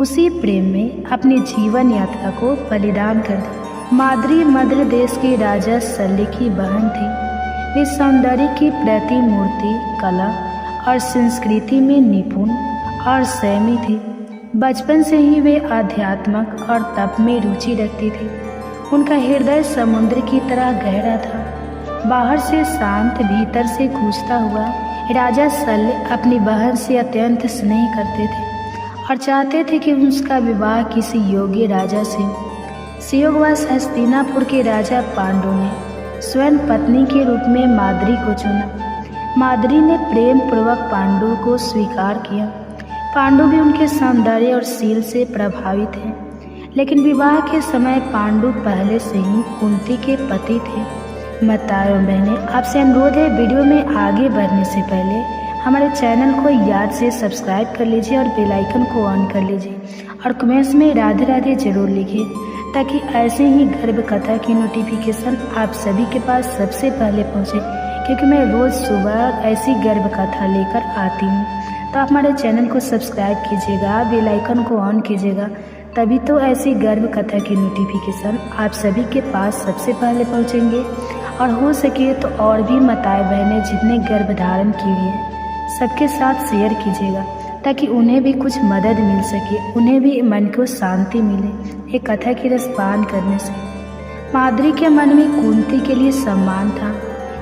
उसी प्रेम में अपनी जीवन यात्रा को बलिदान कर दी। माद्री मद्र देश के राजा शल्य की बहन थी। वे सौंदर्य की प्रतिमूर्ति, कला और संस्कृति में निपुण और संयमी थी। बचपन से ही वे आध्यात्मक और तप में रुचि रखती थी। उनका हृदय समुद्र की तरह गहरा था, बाहर से शांत, भीतर से गूंजता हुआ। राजा शल्य अपनी बहन से अत्यंत स्नेह करते थे और चाहते थे कि उसका विवाह किसी योग्य राजा से। संयोगवश हस्तिनापुर के राजा पांडु ने स्वयं पत्नी के रूप में माद्री को चुना। माद्री ने प्रेम पूर्वक पांडु को स्वीकार किया। पांडु भी उनके सौंदर्य और शील से प्रभावित थे, लेकिन विवाह के समय पांडु पहले से ही कुंती के पति थे। माताओं एवं बहनें, आपसे अनुरोध है, वीडियो में आगे बढ़ने से पहले हमारे चैनल को याद से सब्सक्राइब कर लीजिए और बेल आइकन को ऑन कर लीजिए और कमेंट्स में राधे राधे जरूर लिखिए, ताकि ऐसे ही गर्भ कथा की नोटिफिकेशन आप सभी के पास सबसे पहले पहुंचे, क्योंकि मैं रोज़ सुबह ऐसी गर्भ कथा लेकर आती हूं। तो आप हमारे चैनल को सब्सक्राइब कीजिएगा, बेल आइकन को ऑन कीजिएगा, तभी तो ऐसी गर्भ कथा की नोटिफिकेशन आप सभी के पास सबसे पहले पहुंचेंगे। और हो सके तो और भी माताएं बहनें जितने गर्भ धारण की हुई हैं सबके साथ शेयर कीजिएगा, ताकि उन्हें भी कुछ मदद मिल सके, उन्हें भी मन को शांति मिले एक कथा की रसपान करने से। माद्री के मन में कुंती के लिए सम्मान था,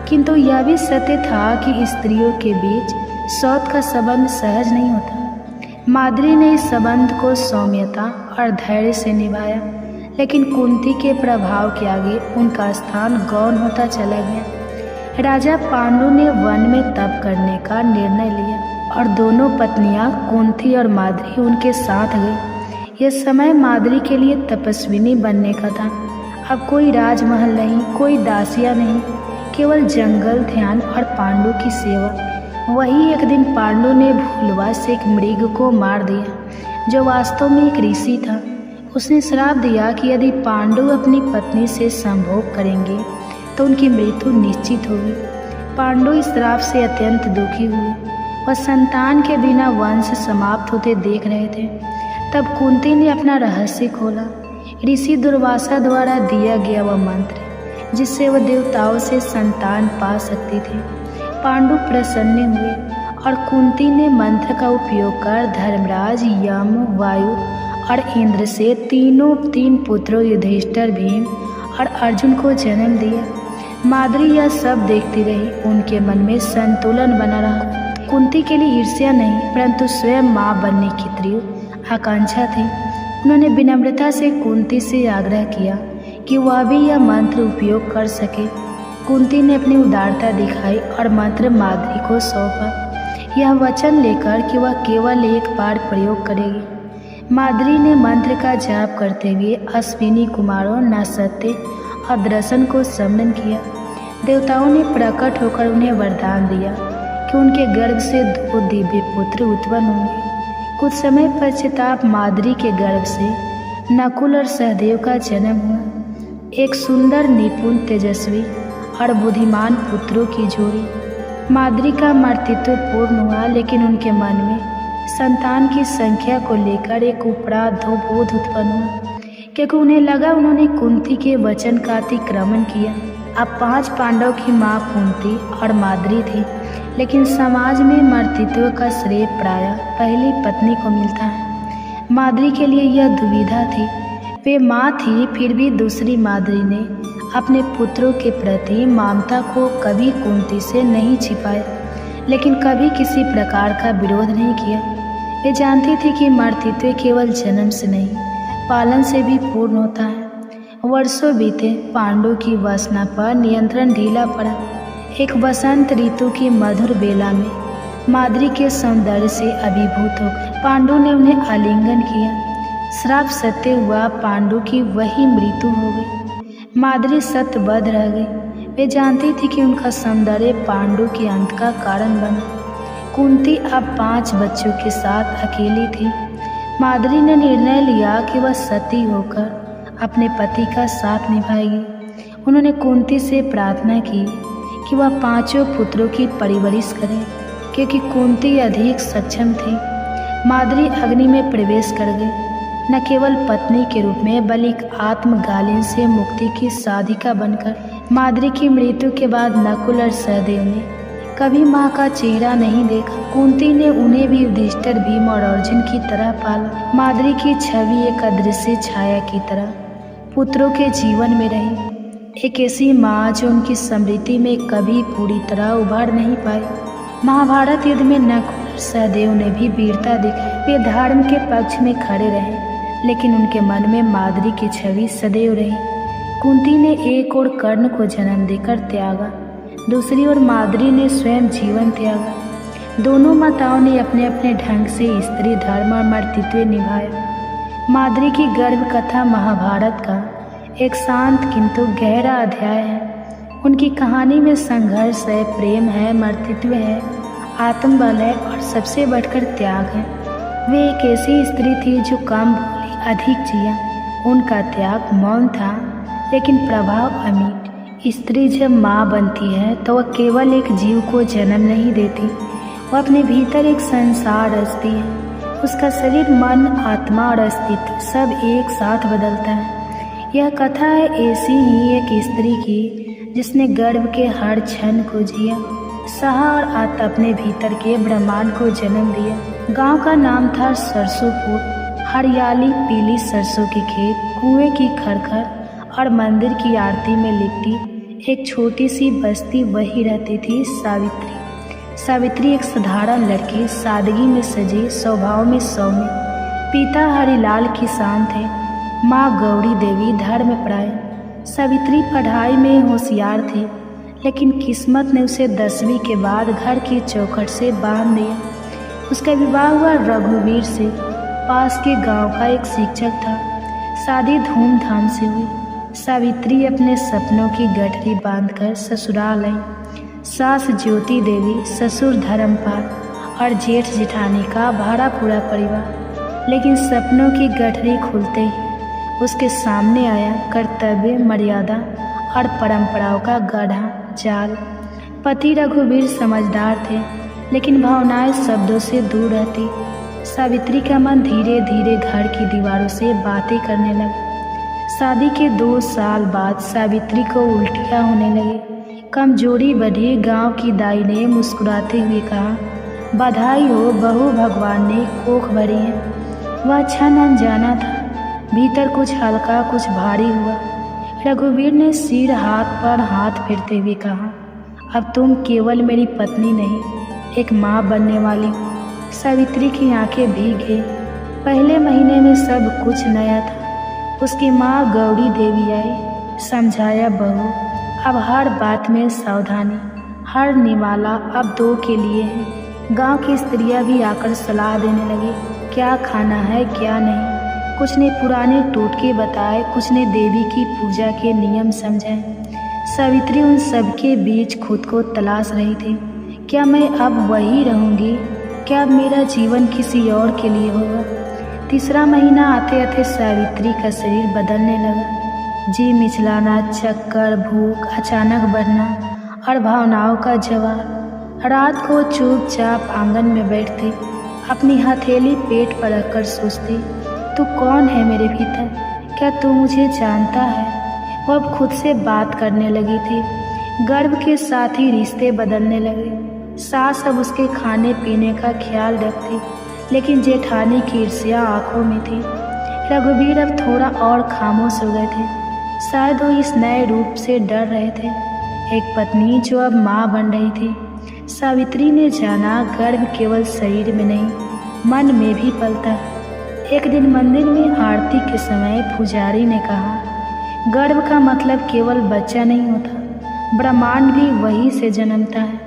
किंतु यह भी सत्य था कि स्त्रियों के बीच सौत का संबंध सहज नहीं होता। माद्री ने इस संबंध को सौम्यता और धैर्य से निभाया, लेकिन कुंती के प्रभाव के आगे उनका स्थान गौण होता चला गया। राजा पांडु ने वन में तप करने का निर्णय लिया और दोनों पत्नियां कुंती और माद्री उनके साथ गई। यह समय माद्री के लिए तपस्विनी बनने का था। अब कोई राजमहल नहीं, कोई दासियां नहीं, केवल जंगल, ध्यान और पांडु की सेवा। वही एक दिन पांडु ने भूलवश एक मृग को मार दिया, जो वास्तव में एक ऋषि था। उसने श्राप दिया कि यदि पांडु अपनी पत्नी से संभोग करेंगे तो उनकी मृत्यु निश्चित होगी। पांडु इस श्राप से अत्यंत दुखी हुए। वह संतान के बिना वंश समाप्त होते देख रहे थे। तब कुंती ने अपना रहस्य खोला। ऋषि दुर्वासा द्वारा दिया गया वह मंत्र जिससे वह देवताओं से संतान पा सकती थी। पांडु प्रसन्न हुए और कुंती ने मंत्र का उपयोग कर धर्मराज, यम, वायु और इंद्र से तीन पुत्रों युधिष्ठिर, भीम और अर्जुन को जन्म दिया। माद्री यह सब देखती रही। उनके मन में संतुलन बना रहा। कुंती के लिए ईर्ष्या नहीं, परंतु स्वयं माँ बनने की तीव्र आकांक्षा थी। उन्होंने विनम्रता से कुंती से आग्रह किया कि वह भी यह मंत्र उपयोग कर सके। कुंती ने अपनी उदारता दिखाई और मंत्र माद्री को सौंपा, यह वचन लेकर कि वह केवल एक बार प्रयोग करेगी। माद्री ने मंत्र का जाप करते हुए अश्विनी कुमारों, नसत्य और दर्शन को सम्मन किया। देवताओं ने प्रकट होकर उन्हें वरदान दिया कि उनके गर्भ से 2 दिव्य पुत्र उत्पन्न होंगे। कुछ समय पश्चात माद्री के गर्भ से नकुल और सहदेव का जन्म हुआ। एक सुंदर, निपुण, तेजस्वी और बुद्धिमान पुत्रों की जोड़ी। माद्री का मातृत्व पूर्ण हुआ, लेकिन उनके मन में संतान की संख्या को लेकर एक उपराध बोध उत्पन्न हुआ, क्योंकि उन्हें लगा उन्होंने कुंती के वचन का अतिक्रमण किया। अब 5 पांडव की माँ कुंती और माद्री थी, लेकिन समाज में मातृत्व का श्रेय प्रायः पहली पत्नी को मिलता है। माद्री के लिए यह दुविधा थी। वे माँ थी, फिर भी दूसरी माद्री ने अपने पुत्रों के प्रति ममता को कभी कुंती से नहीं छिपाया, लेकिन कभी किसी प्रकार का विरोध नहीं किया। वे जानती थी कि मातृत्व केवल जन्म से नहीं, पालन से भी पूर्ण होता है। वर्षों बीते, पांडु की वासना पर नियंत्रण ढीला पड़ा। एक वसंत ऋतु की मधुर बेला में माद्री के सौंदर्य से अभिभूत होकर पांडु ने उन्हें आलिंगन किया। श्राप सत्य हुआ, पांडु की वही मृत्यु हो गई। माद्री सत्यबद्ध रह गई। वे जानती थी कि उनका सौंदर्य पांडु के अंत का कारण बना। कुंती अब 5 बच्चों के साथ अकेली थी। माद्री ने निर्णय लिया कि वह सती होकर अपने पति का साथ निभाएगी। उन्होंने कुंती से प्रार्थना की कि वह 5 पुत्रों की परवरिश करे, क्योंकि कुंती अधिक सक्षम थी। माद्री अग्नि में प्रवेश कर गई, न केवल पत्नी के रूप में बल्कि आत्मगालिन से मुक्ति की साधिका बनकर। माद्री की मृत्यु के बाद नकुल और सहदेव ने कभी माँ का चेहरा नहीं देखा। कुंती ने उन्हें भी युधिष्ठिर, भीम और अर्जुन की तरह पाला। माद्री की छवि एक अदृश्य छाया की तरह पुत्रों के जीवन में रही, एक ऐसी माँ जो उनकी स्मृति में कभी पूरी तरह उभर नहीं पाई। महाभारत युद्ध में नकुल और सहदेव ने भी वीरता दिखाई। वे धर्म के पक्ष में खड़े रहे, लेकिन उनके मन में माद्री की छवि सदैव रही। कुंती ने एक ओर कर्ण को जन्म देकर त्यागा, दूसरी ओर माद्री ने स्वयं जीवन त्यागा। दोनों माताओं ने अपने अपने ढंग से स्त्री धर्म और मातृत्व निभाया। माद्री की गर्भ कथा महाभारत का एक शांत किंतु गहरा अध्याय है। उनकी कहानी में संघर्ष है, प्रेम है, मातृत्व है, आत्मबल है और सबसे बढ़कर त्याग है। वे एक ऐसी स्त्री थी जो कम बोली, अधिक जिया। उनका त्याग मौन था लेकिन प्रभाव अमिट। स्त्री जब माँ बनती है तो वह केवल एक जीव को जन्म नहीं देती, वह अपने भीतर एक संसार रचती है। उसका शरीर, मन, आत्मा और अस्तित्व सब एक साथ बदलता है। यह कथा है ऐसी ही एक स्त्री की जिसने गर्भ के हर क्षण को जिया, सहा और अपने भीतर के ब्रह्मांड को जन्म दिया। गांव का नाम था सरसोंपुर। हरियाली, पीली सरसों के खेत, कुएं की खरखर और मंदिर की आरती में लिपटी एक छोटी सी बस्ती, वही रहती थी सावित्री। सावित्री एक साधारण लड़की, सादगी में सजी, स्वभाव में सौम्य। पिता हरिलाल किसान थे, माँ गौरी देवी धर्मपरायण। सावित्री पढ़ाई में होशियार थी, लेकिन किस्मत ने उसे 10वीं के बाद घर की चौखट से बांध दिया। उसका विवाह हुआ रघुवीर से, पास के गांव का एक शिक्षक था। शादी धूमधाम से हुई। सावित्री अपने सपनों की गठरी बांधकर ससुराल आई। सास ज्योति देवी, ससुर धर्मपाल और जेठ जेठानी का भरा पूरा परिवार। लेकिन सपनों की गठरी खुलते ही उसके सामने आया कर्तव्य, मर्यादा और परंपराओं का गाढ़ा जाल। पति रघुवीर समझदार थे, लेकिन भावनाएं शब्दों से दूर रहती। सावित्री का मन धीरे धीरे घर की दीवारों से बातें करने लगा। शादी के 2 साल बाद सावित्री को उल्टियाँ होने लगी, कमजोरी बढ़ी। गांव की दाई ने मुस्कुराते हुए कहा, बधाई हो बहू, भगवान ने कोख भरी है। वह क्षण अनजाना था, भीतर कुछ हल्का कुछ भारी हुआ। रघुवीर ने सिर हाथ पर हाथ फेरते हुए कहा, अब तुम केवल मेरी पत्नी नहीं, एक माँ बनने वाली हो। सावित्री की आंखें भीग गई। पहले महीने में सब कुछ नया था। उसकी माँ गौरी देवी आई, समझाया, बहू अब हर बात में सावधानी, हर निवाला अब 2 के लिए है। गांव की स्त्रियां भी आकर सलाह देने लगी, क्या खाना है क्या नहीं। कुछ ने पुराने टोटके बताए, कुछ ने देवी की पूजा के नियम समझाए। सावित्री उन सबके बीच खुद को तलाश रही थी। क्या मैं अब वही रहूंगी? क्या अब मेरा जीवन किसी और के लिए होगा? 3रा महीना आते आते सावित्री का शरीर बदलने लगा। जी मिचलाना, चक्कर, भूख अचानक बढ़ना और भावनाओं का जवाब। रात को चुपचाप आंगन में बैठती, अपनी हथेली पेट पर रखकर सोचती, तू कौन है मेरे भीतर? क्या तू मुझे जानता है? वो अब खुद से बात करने लगी थी। गर्भ के साथ ही रिश्ते बदलने लगे। सास अब उसके खाने पीने का ख्याल रखती, लेकिन जेठानी की ईर्ष्या आंखों में थी। रघुवीर अब थोड़ा और खामोश हो गए थे। शायद वो इस नए रूप से डर रहे थे, एक पत्नी जो अब माँ बन रही थी। सावित्री ने जाना, गर्भ केवल शरीर में नहीं, मन में भी पलता है। एक दिन मंदिर में आरती के समय पुजारी ने कहा, गर्भ का मतलब केवल बच्चा नहीं होता, ब्रह्मांड भी वही से जन्मता है।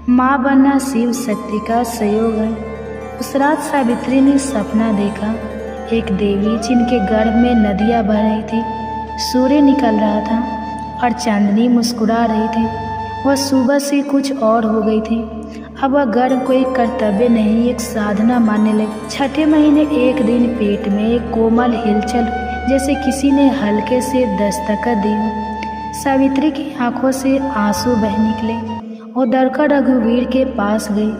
माँ बनना शिव शक्ति का संयोग है। उस रात सावित्री ने सपना देखा, एक देवी जिनके गर्भ में नदियाँ बह रही थी, सूर्य निकल रहा था और चांदनी मुस्कुरा रही थी। वह सुबह से कुछ और हो गई थी। अब वह गर्भ को एक कर्तव्य नहीं, एक साधना मानने लगी। 6ठे महीने एक दिन पेट में एक कोमल हिलचल, जैसे किसी ने हल्के से दस्तक दी हो। सावित्री की आंखों से आंसू बह निकले। वो डरकर रघुवीर के पास गई।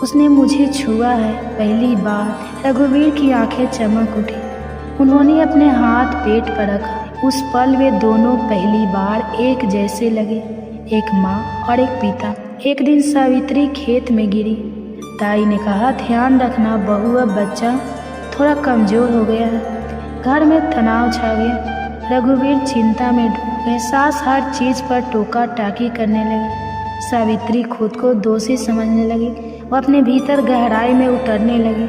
उसने मुझे छुआ है पहली बार। रघुवीर की आंखें चमक उठी। उन्होंने अपने हाथ पेट पर रखा। उस पल वे दोनों पहली बार एक जैसे लगे, एक माँ और एक पिता। एक दिन सावित्री खेत में गिरी। ताई ने कहा, ध्यान रखना बहू, अब बच्चा थोड़ा कमजोर हो गया है। घर में तनाव छा गया। रघुवीर चिंता में डूब गए। सास हर चीज पर टोका टाकी करने लगी। सावित्री खुद को दोषी समझने लगी। वो अपने भीतर गहराई में उतरने लगी।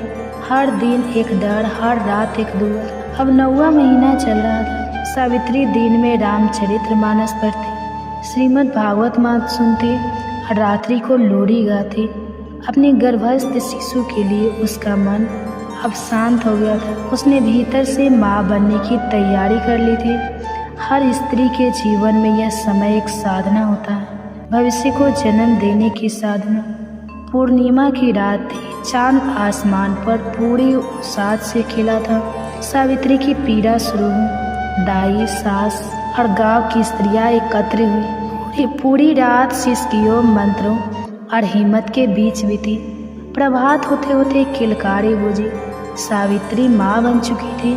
हर दिन एक डर, हर रात एक दुआ। अब 9वां महीना चल रहा था। सावित्री दिन में रामचरितमानस पढ़ती, श्रीमद् भागवत मात सुनती और रात्रि को लोरी गाती। अपने गर्भस्थ शिशु के लिए उसका मन अब शांत हो गया था। उसने भीतर से माँ बनने की तैयारी कर ली थी। हर स्त्री के जीवन में यह समय एक साधना होता है, भविष्य को जन्म देने की साधना। पूर्णिमा की रात थी, चांद आसमान पर पूरी उत्साह से खिला था। सावित्री की पीड़ा शुरू हुई। दाई, सास और गांव की स्त्रियां एकत्र हुई। पूरी रात सिसकियों, मंत्रों और हिम्मत के बीच बीती। प्रभात होते होते किलकारी गूंजी। सावित्री माँ बन चुकी थी।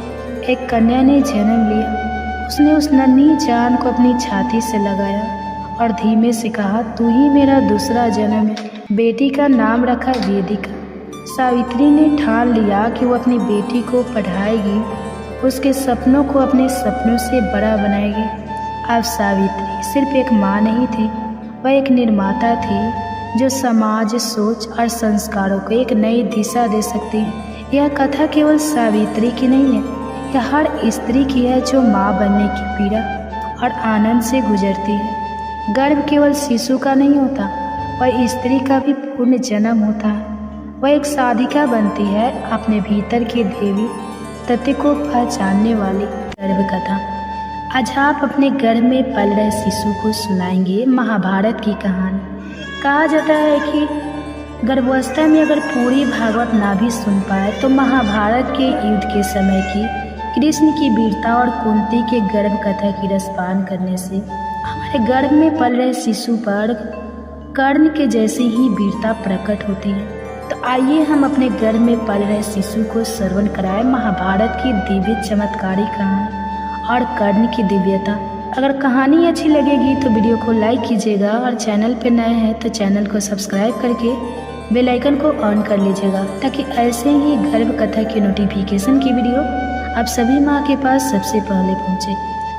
एक कन्या ने जन्म लिया। उसने उस नन्ही जान को अपनी छाती से लगाया और धीमे से कहा, तू ही मेरा दूसरा जन्म है। बेटी का नाम रखा वेदिका। सावित्री ने ठान लिया कि वो अपनी बेटी को पढ़ाएगी, उसके सपनों को अपने सपनों से बड़ा बनाएगी। अब सावित्री सिर्फ एक माँ नहीं थी, वह एक निर्माता थी जो समाज, सोच और संस्कारों को एक नई दिशा दे सकती है। यह कथा केवल सावित्री की नहीं है, यह हर स्त्री की है जो माँ बनने की पीड़ा और आनंद से गुजरती है। गर्भ केवल शिशु का नहीं होता, वह स्त्री का भी पूर्ण जन्म होता है। वह एक साधिका बनती है, अपने भीतर की देवी तत्व को पहचानने वाली। गर्भ कथा। आज आप अपने गर्भ में पल रहे शिशु को सुनाएंगे महाभारत की कहानी। कहा जाता है कि गर्भावस्था में अगर पूरी भागवत ना भी सुन पाए तो महाभारत के युद्ध के समय की कृष्ण की वीरता और कुंती के गर्भ कथा की रसपान करने से हमारे गर्भ में पल रहे शिशु पर कर्ण के जैसी ही वीरता प्रकट होती है। तो आइए हम अपने गर्भ में पल रहे शिशु को श्रवण कराएं महाभारत की दिव्य चमत्कारी कहानी और कर्ण की दिव्यता। अगर कहानी अच्छी लगेगी तो वीडियो को लाइक कीजिएगा और चैनल पर नए हैं तो चैनल को सब्सक्राइब करके बेल आइकन को ऑन कर लीजिएगा, ताकि ऐसे ही गर्भ कथा की नोटिफिकेशन की वीडियो आप सभी माँ के पास सबसे पहले पहुँचे।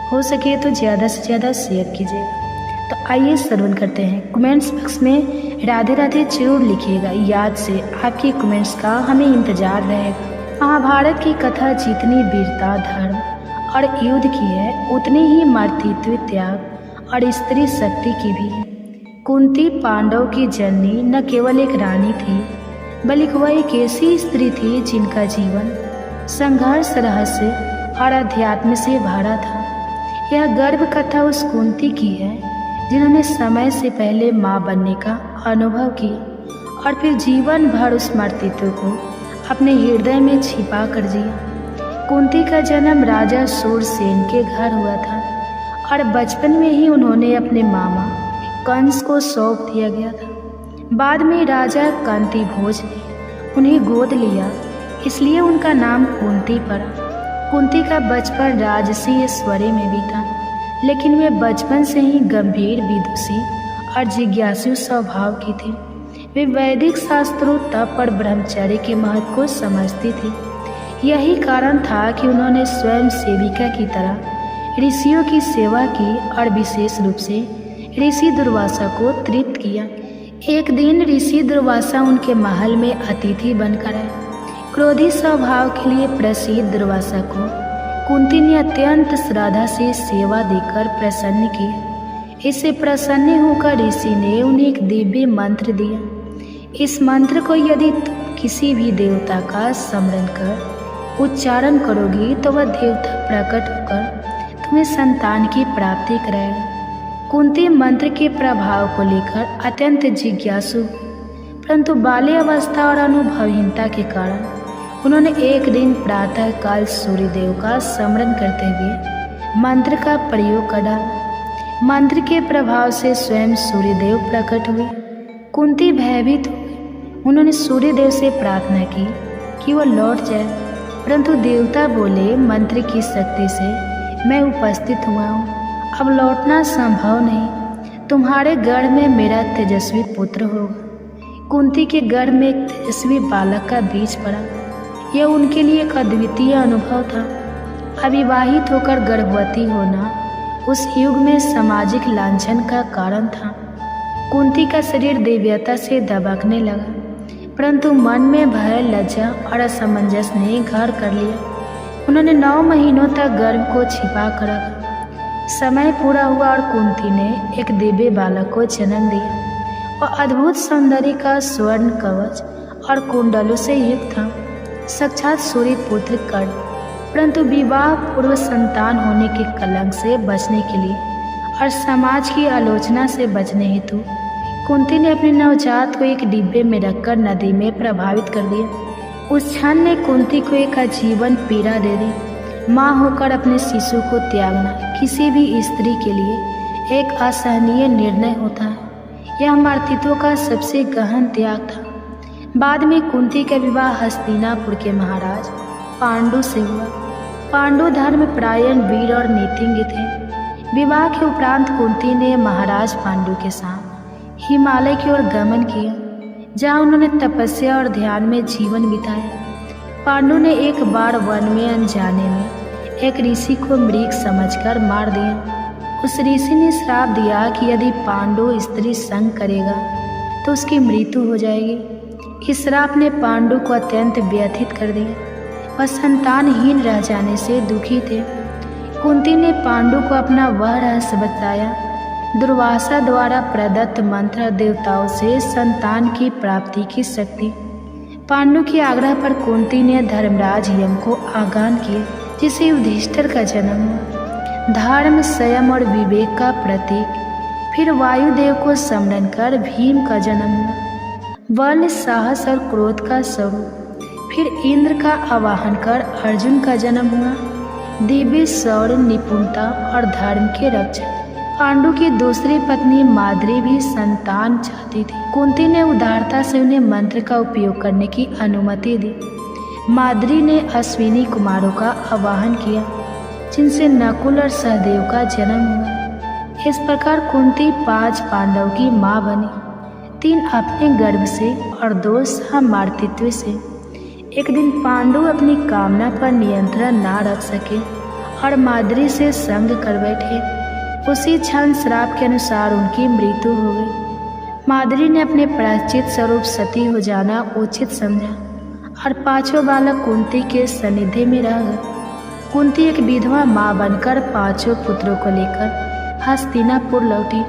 हो सके तो ज़्यादा से ज़्यादा शेयर कीजिएगा। तो आइए श्रवण करते हैं। कमेंट्स बॉक्स में राधे राधे जरूर लिखिएगा, याद से आपकी कमेंट्स का हमें इंतजार रहेगा। महाभारत की कथा जितनी वीरता, धर्म और युद्ध की है, उतनी ही मातृत्व, त्याग और स्त्री शक्ति की भी है। कुंती पांडव की जननी न केवल एक रानी थी, बल्कि वह एक ऐसी स्त्री थी जिनका जीवन संघर्ष, रहस्य और अध्यात्म से भरा था। यह गर्भ कथा उस कुंती की है जिन्होंने समय से पहले माँ बनने का अनुभव किया और फिर जीवन भर उस मातृत्व को अपने हृदय में छिपा कर जिया। कुंती का जन्म राजा सूरसेन के घर हुआ था और बचपन में ही उन्होंने अपने मामा कंस को सौंप दिया गया था। बाद में राजा कांतिभोज ने उन्हें गोद लिया, इसलिए उनका नाम कुंती पड़ा। कुंती का बचपन राजसी स्वरे में बीता, लेकिन वे बचपन से ही गंभीर, विदुषी और जिज्ञासु स्वभाव की थी। वे वैदिक शास्त्रों, तप और ब्रह्मचर्य के महत्व को समझती थी। यही कारण था कि उन्होंने स्वयं सेविका की तरह ऋषियों की सेवा की और विशेष रूप से ऋषि दुर्वासा को तृप्त किया। एक दिन ऋषि दुर्वासा उनके महल में अतिथि बनकर आए। क्रोधी स्वभाव के लिए प्रसिद्ध दुर्वासा को कुंती ने अत्यंत श्रद्धा से सेवा देकर प्रसन्न किया। इससे प्रसन्न होकर ऋषि ने उन्हें एक दिव्य मंत्र दिया। इस मंत्र को यदि तुम किसी भी देवता का स्मरण कर उच्चारण करोगी तो वह देवता प्रकट होकर तुम्हें संतान की प्राप्ति कराएगा। कुंती मंत्र के प्रभाव को लेकर अत्यंत जिज्ञासु, परंतु बाल्यावस्था और अनुभवहीनता के कारण उन्होंने एक दिन प्रातः काल सूर्यदेव का स्मरण करते हुए मंत्र का प्रयोग कर डाला। मंत्र के प्रभाव से स्वयं सूर्यदेव प्रकट हुए। कुंती भयभीत हुई। उन्होंने सूर्यदेव से प्रार्थना की कि वह लौट जाए, परंतु देवता बोले, मंत्र की शक्ति से मैं उपस्थित हुआ हूँ, अब लौटना संभव नहीं। तुम्हारे गर्भ में मेरा तेजस्वी पुत्र होगा। कुंती के गर्भ में एक तेजस्वी बालक का बीज पड़ा। यह उनके लिए एक अद्वितीय अनुभव था। अविवाहित होकर गर्भवती होना उस युग में सामाजिक लांछन का कारण था। कुंती का शरीर दिव्यता से दबकने लगा, परंतु मन में भय, लज्जा और असमंजस ने घर कर लिया। उन्होंने 9 महीनों तक गर्भ को छिपा कर रखा। समय पूरा हुआ और कुंती ने एक दिव्य बालक को जन्म दिया। वह अद्भुत सौंदर्य का स्वर्ण कवच और कुंडलों से युक्त था, साक्षात सूर्य पुत्र कर्ण। परंतु विवाह पूर्व संतान होने के कलंक से बचने के लिए और समाज की आलोचना से बचने हेतु कुंती ने अपने नवजात को एक डिब्बे में रखकर नदी में प्रभावित कर दिया। उस क्षण ने कुंती को एक आजीवन पीड़ा दे दी। माँ होकर अपने शिशु को त्यागना किसी भी स्त्री के लिए एक असहनीय निर्णय होता है। यह मातृत्व का सबसे गहन त्याग था। बाद में कुंती का विवाह हस्तिनापुर के महाराज पांडु से हुआ। पांडु धर्मपरायण वीर और नीतिज्ञ थे। विवाह के उपरांत कुंती ने महाराज पांडु के साथ हिमालय की ओर गमन किया, जहाँ उन्होंने तपस्या और ध्यान में जीवन बिताया। पांडु ने एक बार वन में अनजाने में एक ऋषि को मृग समझकर मार दिया। उस ऋषि ने श्राप दिया कि यदि पांडु स्त्री संग करेगा तो उसकी मृत्यु हो जाएगी। इस श्राप ने पांडु को अत्यंत व्यथित कर दिया। वह संतानहीन रह जाने से दुखी थे। कुंती ने पांडु को अपना वह रहस्य बताया। दुर्वासा द्वारा प्रदत्त मंत्र देवताओं से संतान की प्राप्ति की शक्ति। पांडु के आग्रह पर कुंती ने धर्मराज यम को आगान किया, जिसे युधिष्ठिर का जन्म हुआ। धर्म, संयम और विवेक का प्रतीक। फिर वायुदेव को स्मरण कर भीम का जन्म हुआ, बल, साहस और क्रोध का स्वरूप। फिर इंद्र का आवाहन कर अर्जुन का जन्म हुआ, दिव्य शौर्य, निपुणता और धर्म के रक्षक। पांडु की दूसरी पत्नी माद्री भी संतान चाहती थी। कुंती ने उदारता से उन्हें मंत्र का उपयोग करने की अनुमति दी। माद्री ने अश्विनी कुमारों का आवाहन किया, जिनसे नकुल और सहदेव का जन्म हुआ। इस प्रकार कुंती 5 पांडव की माँ बनी, 3 अपने गर्भ से और 2 सहमातृत्व से। एक दिन पांडु अपनी कामना पर नियंत्रण ना रख सके और माद्री से संग कर बैठे। उसी क्षण श्राप के अनुसार उनकी मृत्यु हो गई। माद्री ने अपने प्रायश्चित स्वरूप सती हो जाना उचित समझा और 5 बालक कुंती के सानिध्य में रह गए। कुंती एक विधवा माँ बनकर 5 पुत्रों को लेकर हस्तिनापुर लौटी।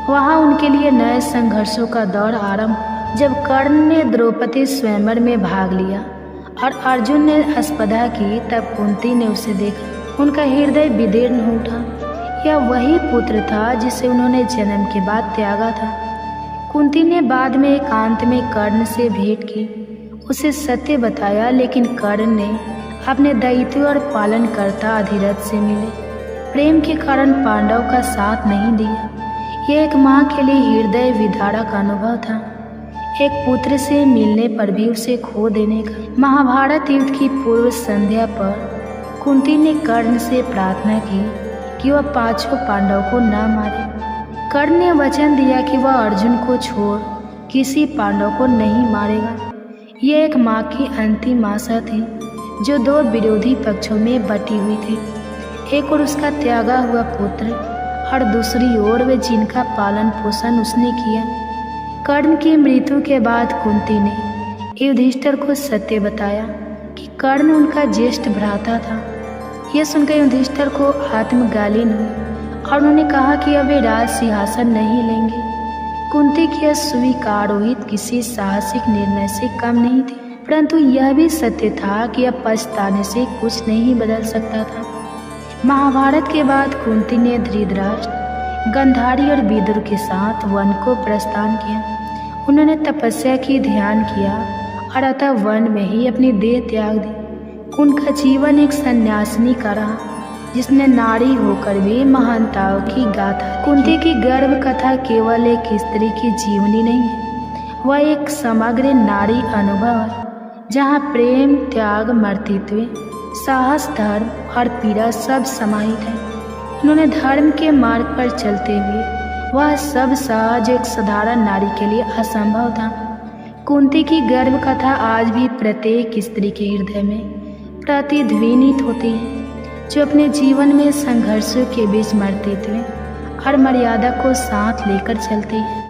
वहाँ उनके लिए नए संघर्षों का दौर आरंभ हुआ। जब कर्ण ने द्रौपदी स्वयंवर में भाग लिया और अर्जुन ने स्पर्धा की, तब कुंती ने उसे देखा। उनका हृदय विदीर्ण हो उठा। यह वही पुत्र था जिसे उन्होंने जन्म के बाद त्यागा था। कुंती ने बाद में एकांत में कर्ण से भेंट की, उसे सत्य बताया, लेकिन कर्ण ने अपने दायित्व और पालनकर्ता अधिरथ से मिले। प्रेम के कारण पांडव का साथ नहीं दिया। यह एक माँ के लिए हृदय विदारक अनुभव था। एक पुत्र से मिलने पर भी उसे खो देने का। महाभारत युद्ध की पूर्व संध्या पर कुंती ने कर्ण से प्रार्थना की कि वह 5 पांडव को न मारे। कर्ण ने वचन दिया कि वह अर्जुन को छोड़ किसी पांडव को नहीं मारेगा। यह एक माँ की अंतिम आशा थी, जो 2 विरोधी पक्षों में बटी हुई थी। एक और उसका त्यागा हुआ पुत्र और दूसरी ओर वे जिनका पालन पोषण उसने किया। कर्ण की मृत्यु के बाद कुंती ने युधिष्ठिर को सत्य बताया कि कर्ण उनका ज्येष्ठ भ्राता था। यह सुनकर युधिष्ठिर को आत्मगालीन हुई और उन्होंने कहा कि अब वे राज सिंहासन नहीं लेंगे। कुंती की यह स्वीकारोहित किसी साहसिक निर्णय से कम नहीं थी, परंतु यह भी सत्य था कि अब पछताने से कुछ नहीं बदल सकता था। महाभारत के बाद कुंती ने धृतराष्ट्र, गांधारी और विदुर के साथ वन को प्रस्थान किया। उन्होंने तपस्या की, ध्यान किया और अतः वन में ही अपनी देह त्याग दी। उनका जीवन एक सन्यासिनी का रहा, जिसने नारी होकर भी महानताओं की गाथा। कुंती की गर्भ कथा केवल एक स्त्री की जीवनी नहीं है, वह एक समग्र नारी अनुभव है, जहाँ प्रेम, त्याग, मातृत्व, साहस, धर्म और पीड़ा सब समाहित है। उन्होंने धर्म के मार्ग पर चलते हुए वह सब सहा जो एक साधारण नारी के लिए असंभव था। कुंती की गर्भ कथा आज भी प्रत्येक स्त्री के हृदय में प्रतिध्वनित होती है, जो अपने जीवन में संघर्षों के बीच मातृत्व और मर्यादा को साथ लेकर चलती है।